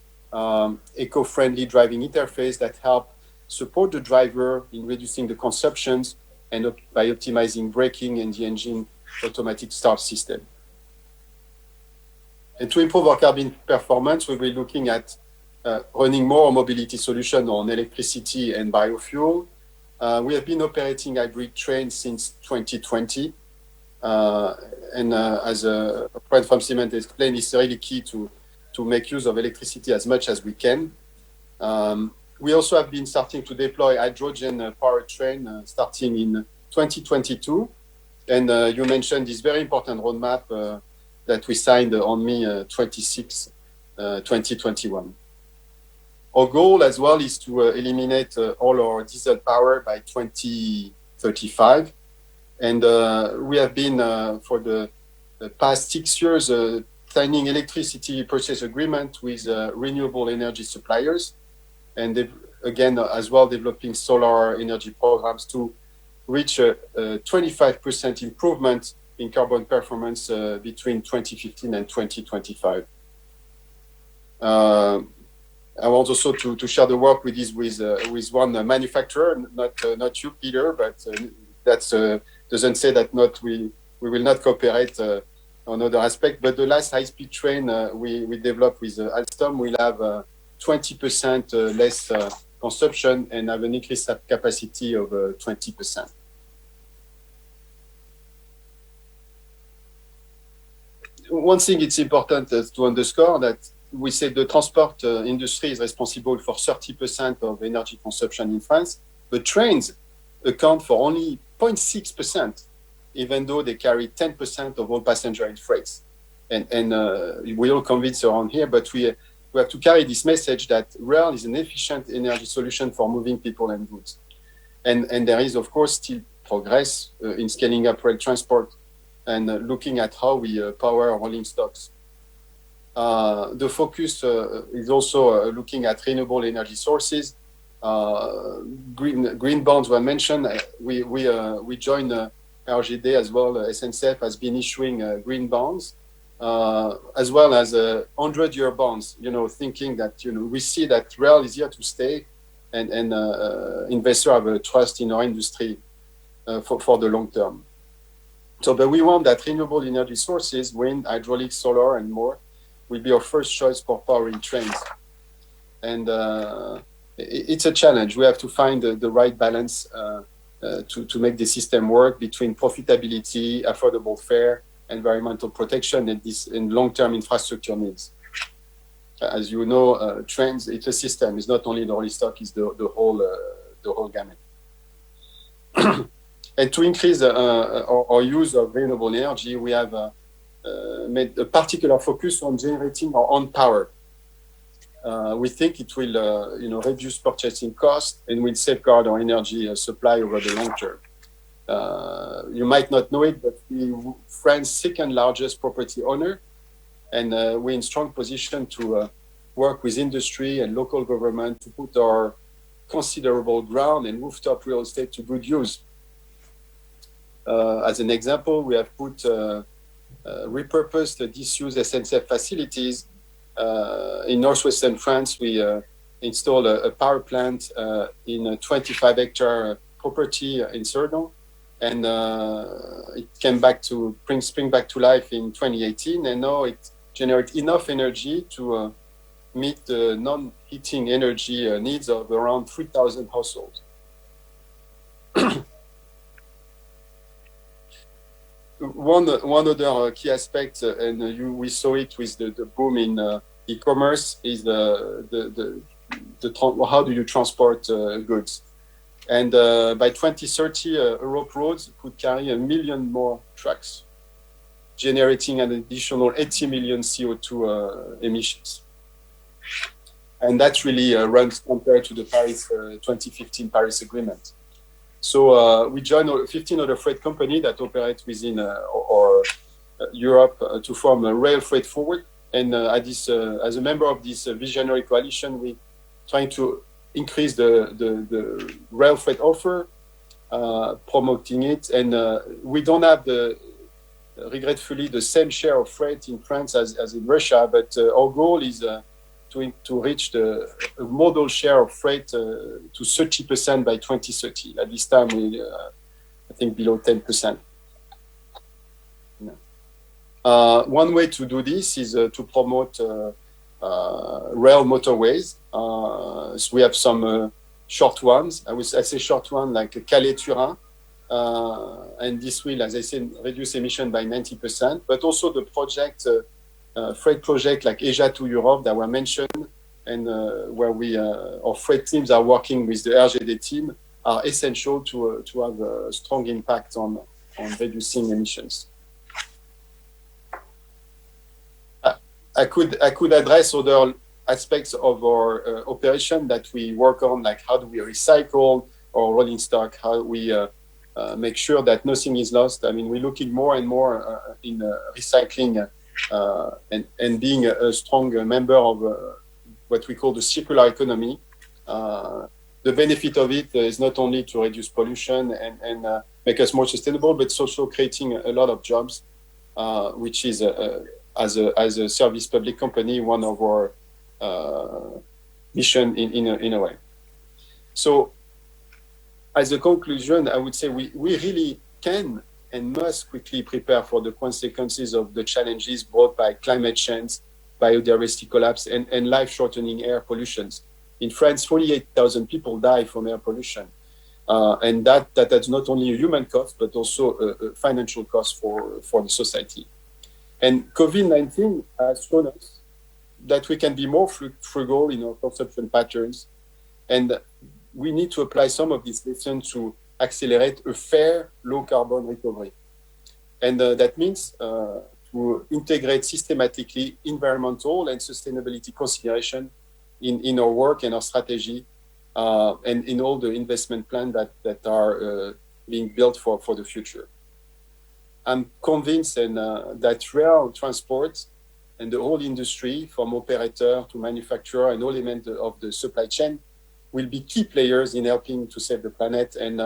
eco-friendly driving interface that help support the driver in reducing the consumptions and by optimizing braking and the engine automatic start system. And to improve our carbon performance, we'll be looking at running more mobility solutions on electricity and biofuel. We have been operating hybrid trains since 2020. And as a friend from Siemens explained, it's really key to make use of electricity as much as we can. We also have been starting to deploy hydrogen powered train starting in 2022. And you mentioned this very important roadmap that we signed on May 26, 2021. Our goal as well is to eliminate all our diesel power by 2035. And we have been, for the past 6 years, signing electricity purchase agreement with renewable energy suppliers. And again, as well, developing solar energy programs to reach a 25% improvement in carbon performance between 2015 and 2025. I want also to share the work we did with one manufacturer, not you, Peter, but that doesn't say that we will not cooperate on other aspects. But the last high-speed train we developed with Alstom will have 20% less consumption and have an increased capacity of 20%. One thing it's important to underscore that we say the transport industry is responsible for 30% of energy consumption in France, but trains account for only 0.6%, even though they carry 10% of all passenger and freights. And we all convinced around here, but we have to carry this message that rail is an efficient energy solution for moving people and goods. And there is, of course, still progress in scaling up rail transport and looking at how we power rolling stocks. The focus is also looking at renewable energy sources. Green bonds were mentioned. We joined RGD as well. SNCF has been issuing green bonds as well as 100-year bonds, thinking that, we see that rail is here to stay, and investors have a trust in our industry for the long term. So, but we want that renewable energy sources, wind, hydraulic, solar, and more, will be our first choice for powering trains. And it's a challenge. We have to find the right balance to make the system work between profitability, affordable fare, environmental protection, and long-term infrastructure needs. As you know, trains, it's a system. It's not only the rolling stock, it's the whole gamut. And to increase our use of renewable energy, we have made a particular focus on generating our own power. We think it will, reduce purchasing costs and will safeguard our energy supply over the long term. You might not know it, but we're France's second largest property owner, and we're in strong position to work with industry and local government to put our considerable ground and rooftop real estate to good use. As an example, we have repurposed the disused SNCF facilities. In northwestern France, we installed a power plant in a 25-hectare property in Cerdon, and it came back to spring back to life in 2018, and now it generates enough energy to meet the non-heating energy needs of around 3,000 households. One other key aspect, and we saw it with the boom in e-commerce, is how do you transport goods? And by 2030, Europe roads could carry 1 million more trucks, generating an additional 80 million CO2 emissions. And that really runs compared to the 2015 Paris Agreement. So we joined 15 other freight companies that operate within Europe to form a Rail Freight Forward. And as a member of this visionary coalition, we're trying to increase the rail freight offer, promoting it. And we don't have, regretfully, the same share of freight in France as in Russia, but our goal is to reach the modal share of freight to 30% by 2030. At this time, we I think below 10%. One way to do this is to promote rail motorways. So we have some short ones. I say short one like Calais-Turin, and this will, as I said, reduce emission by 90%. But also the project. Freight project like Asia to Europe that were mentioned, and where our freight teams are working with the RGD team, are essential to have a strong impact on reducing emissions. I could address other aspects of our operation that we work on, like how do we recycle our rolling stock, how we make sure that nothing is lost. I mean, we're looking more and more in recycling. And being a strong member of what we call the circular economy. The benefit of it is not only to reduce pollution and make us more sustainable, but it's also creating a lot of jobs, which is, as a service public company, one of our mission in a way. So as a conclusion, I would say we really can and must quickly prepare for the consequences of the challenges brought by climate change, biodiversity collapse, and life-shortening air pollutions. In France, 48,000 people die from air pollution. And that's not only a human cost, but also a financial cost for the society. And COVID-19 has shown us that we can be more frugal in our consumption patterns. And we need to apply some of these lessons to accelerate a fair, low-carbon recovery. And that means to integrate systematically environmental and sustainability consideration in our work and our strategy, and in all the investment plans that are being built for the future. I'm convinced that rail transport and the whole industry, from operator to manufacturer and all elements of the supply chain, will be key players in helping to save the planet. And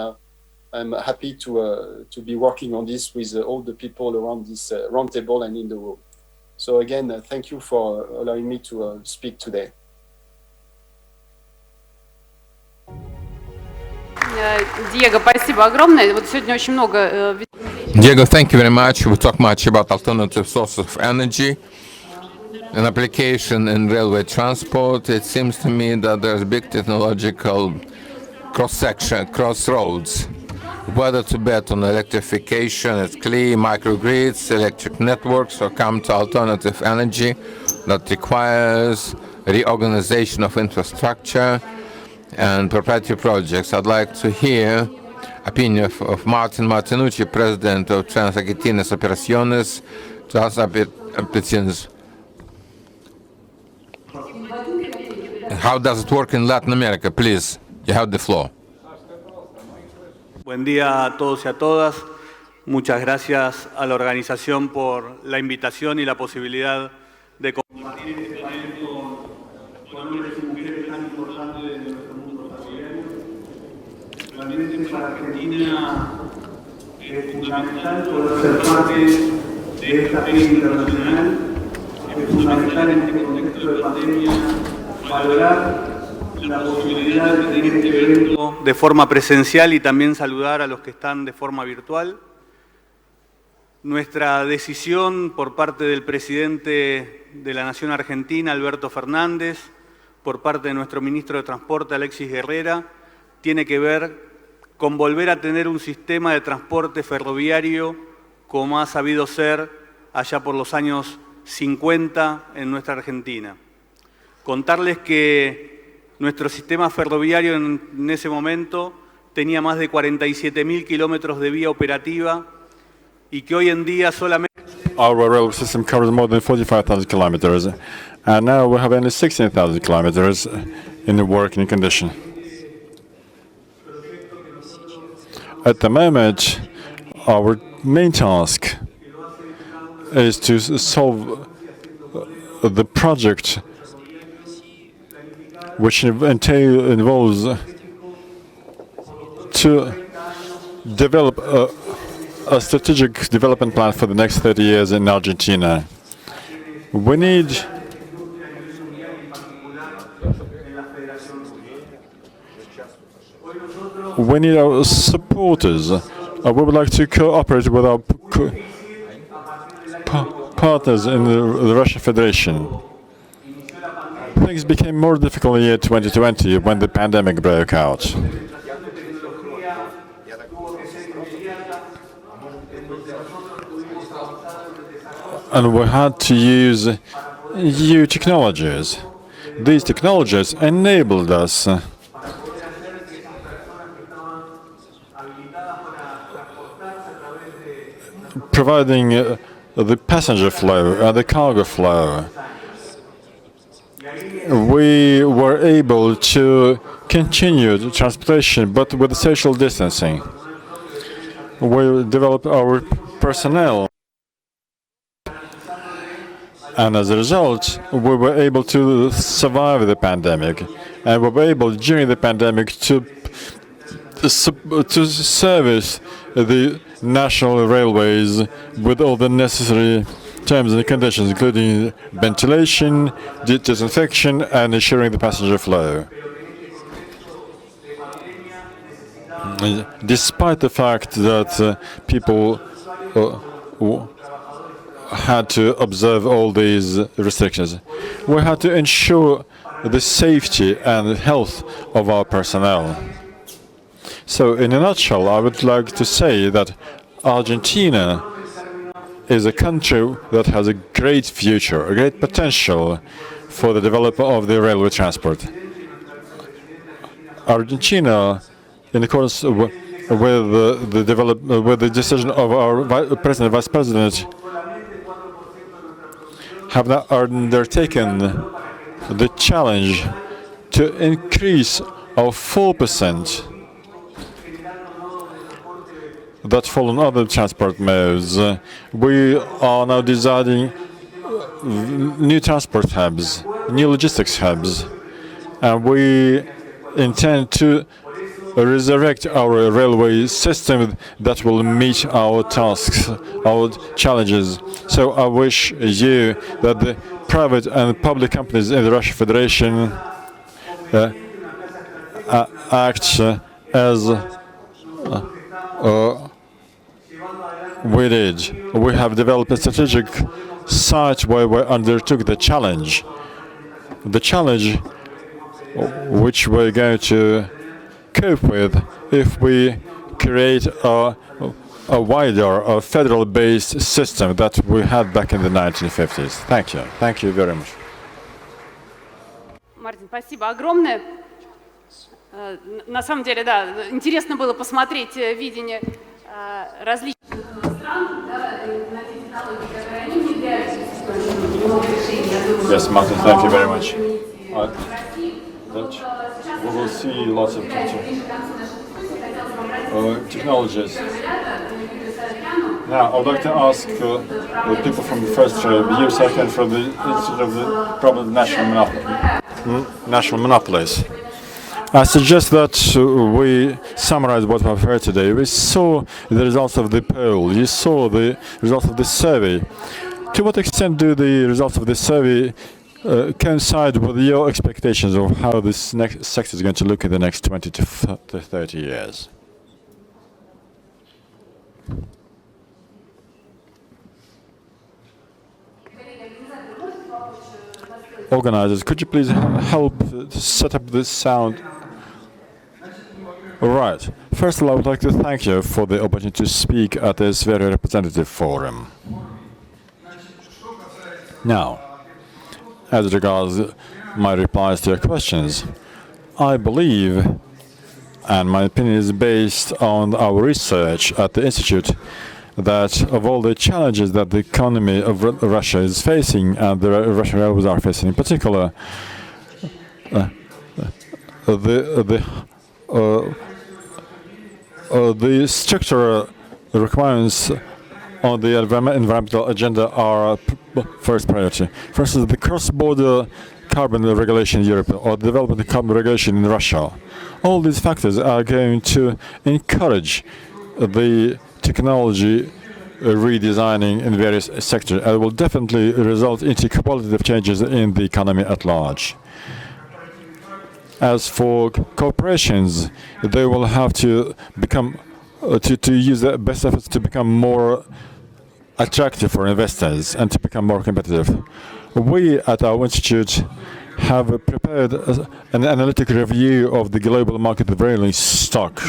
I'm happy to be working on this with all the people around this round table and in the room. So again, thank you for allowing me to speak today. Диего, спасибо огромное. Вот сегодня очень много... Diego, thank you very much. We talk much about alternative sources of energy and application in railway transport. It seems to me that there's big technological crossroads. Whether to bet on electrification at clean microgrids, electric networks, or come to alternative energy that requires reorganization of infrastructure and proprietary projects. I'd like to hear opinion of Martin Martinucci, president of Transargentinas Operaciones, Transargentinas. How does it work in Latin America? Please, you have the floor. Buen día a todos y a todas. Muchas gracias a la organización por la invitación y la posibilidad de compartir este panel con hombres y mujeres tan importantes de nuestro mundo ferroviario. Realmente para Argentina es fundamental poder ser parte de esta feria internacional. Es fundamental en este contexto de pandemia valorar la posibilidad de tener este evento de forma presencial y también saludar a los que están de forma virtual. Nuestra decisión por parte del presidente de la Nación Argentina, Alberto Fernández, por parte de nuestro ministro de Transporte, Alexis Guerrera, tiene que ver con volver a tener un sistema de transporte ferroviario como ha sabido ser allá por los años 50 en nuestra Argentina. Contarles que nuestro sistema ferroviario en ese momento tenía más de 47.000 kilómetros de vía operativa y que hoy en día solamente... Our railway system covers more than 45,000 kilometers, and now we have only 16,000 kilometers in the working condition. At the moment, our main task is to solve the project which involves to develop a strategic development plan for the next 30 years in Argentina. We need our supporters. We would like to cooperate with our partners in the Russian Federation. Things became more difficult in the year 2020 when the pandemic broke out. And we had to use new technologies. These technologies enabled us providing the passenger flow and the cargo flow. We were able to continue the transportation, but with social distancing. We developed our personnel, and as a result, we were able to survive the pandemic, and we were able during the pandemic to service the national railways with all the necessary terms and conditions, including ventilation, disinfection, and ensuring the passenger flow. Despite the fact that people had to observe all these restrictions, we had to ensure the safety and health of our personnel. So, in a nutshell, I would like to say that Argentina is a country that has a great future, a great potential for the development of the railway transport. Argentina, in accordance with the decision of our President and Vice President, have now undertaken the challenge to increase our 4% that fall on other transport modes. We are now designing new transport hubs, new logistics hubs, and we intend to resurrect our railway system that will meet our tasks, our challenges. So I wish you that the private and public companies in the Russian Federation act as we did. We have developed a strategic site where we undertook the challenge. The challenge which we're going to cope with if we create a wider, federal-based system that we had back in the 1950s. Thank you. Thank you very much. Мартин, спасибо огромное. На самом деле, да, интересно было посмотреть видение различных стран, да, на те технологии, которые они внедряют в новые решения. Yes, Martin, thank you very much. We will see lots of technologies. Now, I would like to ask the people from the first row, you second from the Institute of the Problem National Monopolies. I suggest that we summarize what we've heard today. We saw the results of the poll. You saw the results of the survey. To what extent do the results of the survey coincide with your expectations of how this next sector is going to look in the next 20 to 30 years? Organizers, could you please help set up this sound? All right. First of all, I would like to thank you for the opportunity to speak at this very representative forum. Now, as regards my replies to your questions, I believe, and my opinion is based on our research at the Institute, that of all the challenges that the economy of Russia is facing and the Russian railways are facing in particular, the structural requirements on the environmental agenda are first priority. First is the cross-border carbon regulation in Europe or the development of carbon regulation in Russia. All these factors are going to encourage the technology redesigning in various sectors and will definitely result into qualitative changes in the economy at large. As for corporations, they will have to become to use their best efforts to become more attractive for investors and to become more competitive. We at our institute have prepared an analytic review of the global market of rolling stock.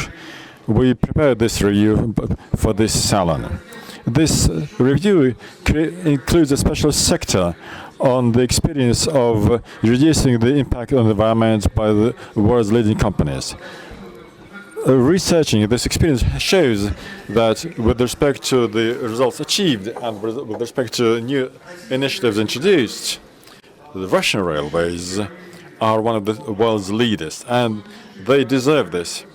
We prepared this review for this salon. This review includes a special sector on the experience of reducing the impact on the environment by the world's leading companies. Researching this experience shows that with respect to the results achieved and with respect to new initiatives introduced, the Russian railways are one of the world's leaders, and they deserve this.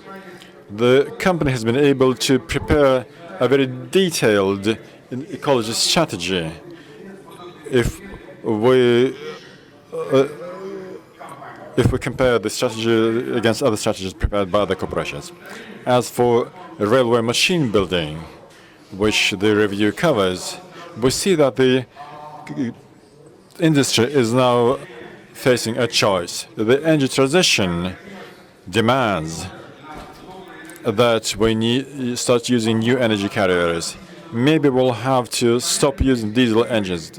The company has been able to prepare a very detailed ecology strategy. If we compare the strategy against other strategies prepared by other corporations. As for railway machine building, which the review covers, we see that the industry is now facing a choice. The energy transition demands that we start using new energy carriers. Maybe we'll have to stop using diesel engines.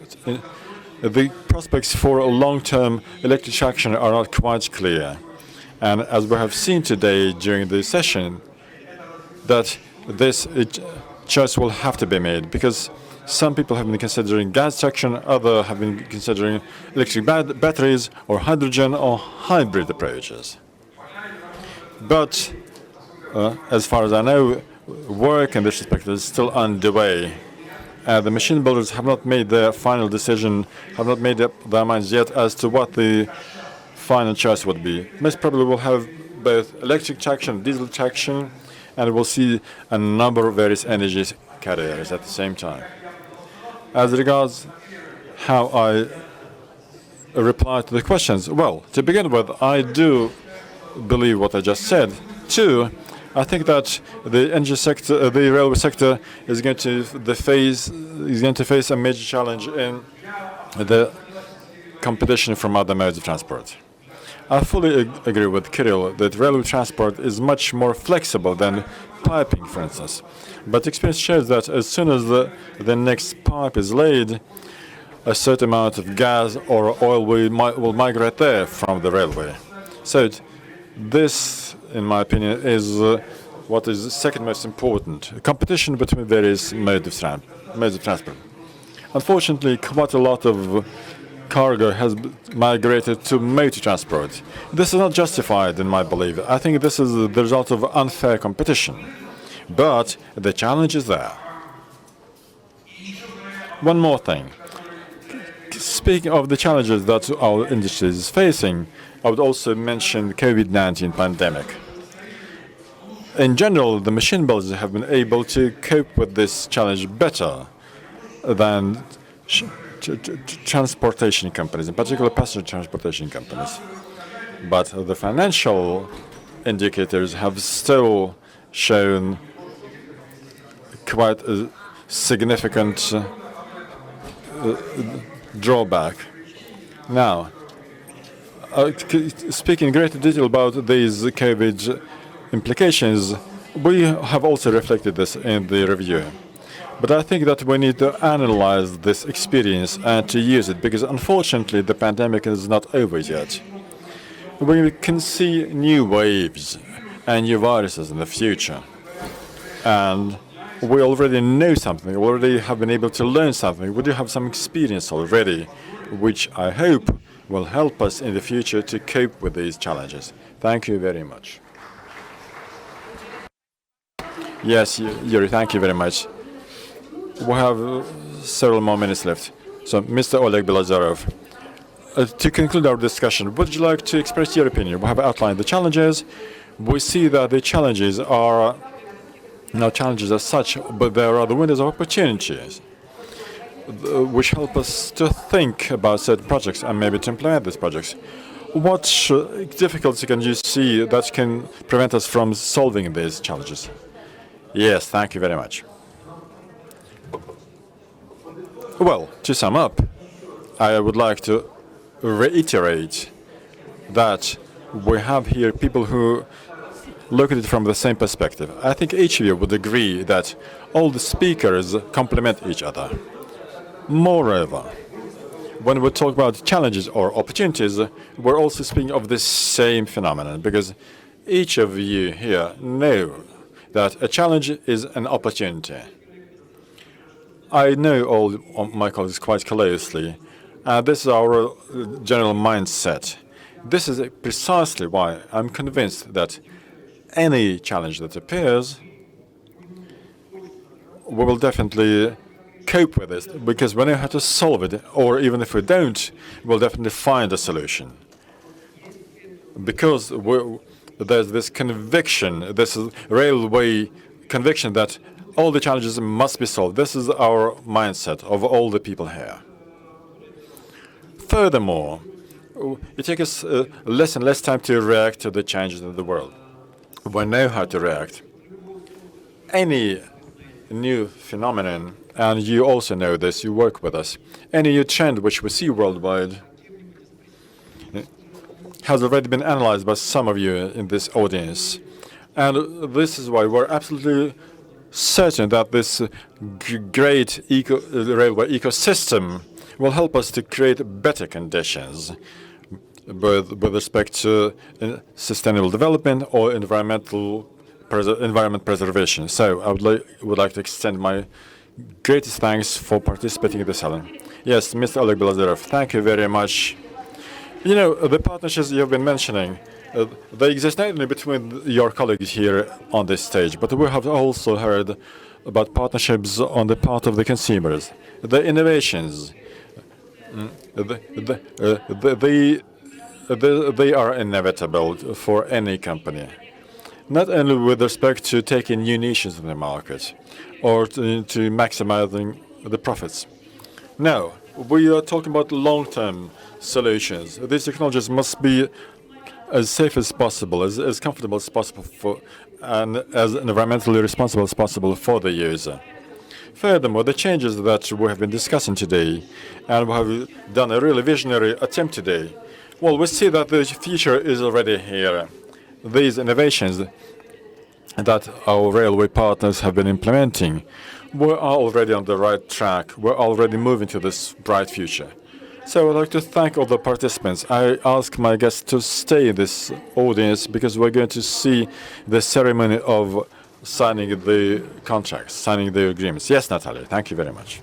The prospects for a long-term electric traction are not quite clear. And as we have seen today during the session, that this choice will have to be made because some people have been considering gas traction, others have been considering electric batteries or hydrogen or hybrid approaches. But as far as I know, work in this respect is still underway. The machine builders have not made their final decision, have not made up their minds yet as to what the final choice would be. Most probably we'll have both electric traction, diesel traction, and we'll see a number of various energy carriers at the same time. As regards how I reply to the questions, well, to begin with, I do believe what I just said. Two, I think that the energy sector, the railway sector, is going to face a major challenge in the competition from other modes of transport. I fully agree with Kirill that railway transport is much more flexible than piping, for instance. But experience shows that as soon as the next pipe is laid, a certain amount of gas or oil will migrate there from the railway. So this, in my opinion, is what is second most important: competition between various modes of transport. Unfortunately, quite a lot of cargo has migrated to motor transport. This is not justified, in my belief. I think this is the result of unfair competition. But the challenge is there. One more thing. Speaking of the challenges that our industry is facing, I would also mention the COVID-19 pandemic. In general, the machine builders have been able to cope with this challenge better than transportation companies, in particular passenger transportation companies. But the financial indicators have still shown quite a significant drawback. Now, speaking in greater detail about these COVID implications, we have also reflected this in the review. But I think that we need to analyze this experience and to use it, because unfortunately the pandemic is not over yet. We can see new waves and new viruses in the future. And we already know something, we already have been able to learn something. We do have some experience already, which I hope will help us in the future to cope with these challenges. Thank you very much. Yes, Yuri, thank you very much. We have several more minutes left. So, Mr. Oleg Belozerov, to conclude our discussion, would you like to express your opinion? We have outlined the challenges. We see that the challenges are not challenges as such, but there are the windows of opportunities which help us to think about certain projects and maybe to implement these projects. What difficulties can you see that can prevent us from solving these challenges? Yes, thank you very much. Well, to sum up, I would like to reiterate that we have here people who look at it from the same perspective. I think each of you would agree that all the speakers complement each other. Moreover, when we talk about challenges or opportunities, we're also speaking of the same phenomenon, because each of you here know that a challenge is an opportunity. I know all my colleagues quite closely, and this is our general mindset. This is precisely why I'm convinced that any challenge that appears, we will definitely cope with it, because we know how to solve it, or even if we don't, we'll definitely find a solution. Because there's this conviction, this railway conviction that all the challenges must be solved. This is our mindset of all the people here. Furthermore, it takes us less and less time to react to the changes in the world. We know how to react. Any new phenomenon, and you also know this, you work with us, any new trend which we see worldwide has already been analyzed by some of you in this audience. And this is why we're absolutely certain that this great railway ecosystem will help us to create better conditions with respect to sustainable development or environment preservation. So I would like to extend my greatest thanks for participating in this session. Yes, Mr. Oleg Belozerov, thank you very much. You know, the partnerships you've been mentioning, they exist not only between your colleagues here on this stage, but we have also heard about partnerships on the part of the consumers, the innovations. They are inevitable for any company, not only with respect to taking new niches in the market or to maximizing the profits. No, we are talking about long-term solutions. These technologies must be as safe as possible, as comfortable as possible and as environmentally responsible as possible for the user. Furthermore, the changes that we have been discussing today, and we have done a really visionary attempt today, well, we see that the future is already here. These innovations that our railway partners have been implementing, we're already on the right track. We're already moving to this bright future. So I'd like to thank all the participants. I ask my guests to stay in this audience because we're going to see the ceremony of signing the contracts, signing the agreements. Yes, Natalya, thank you very much.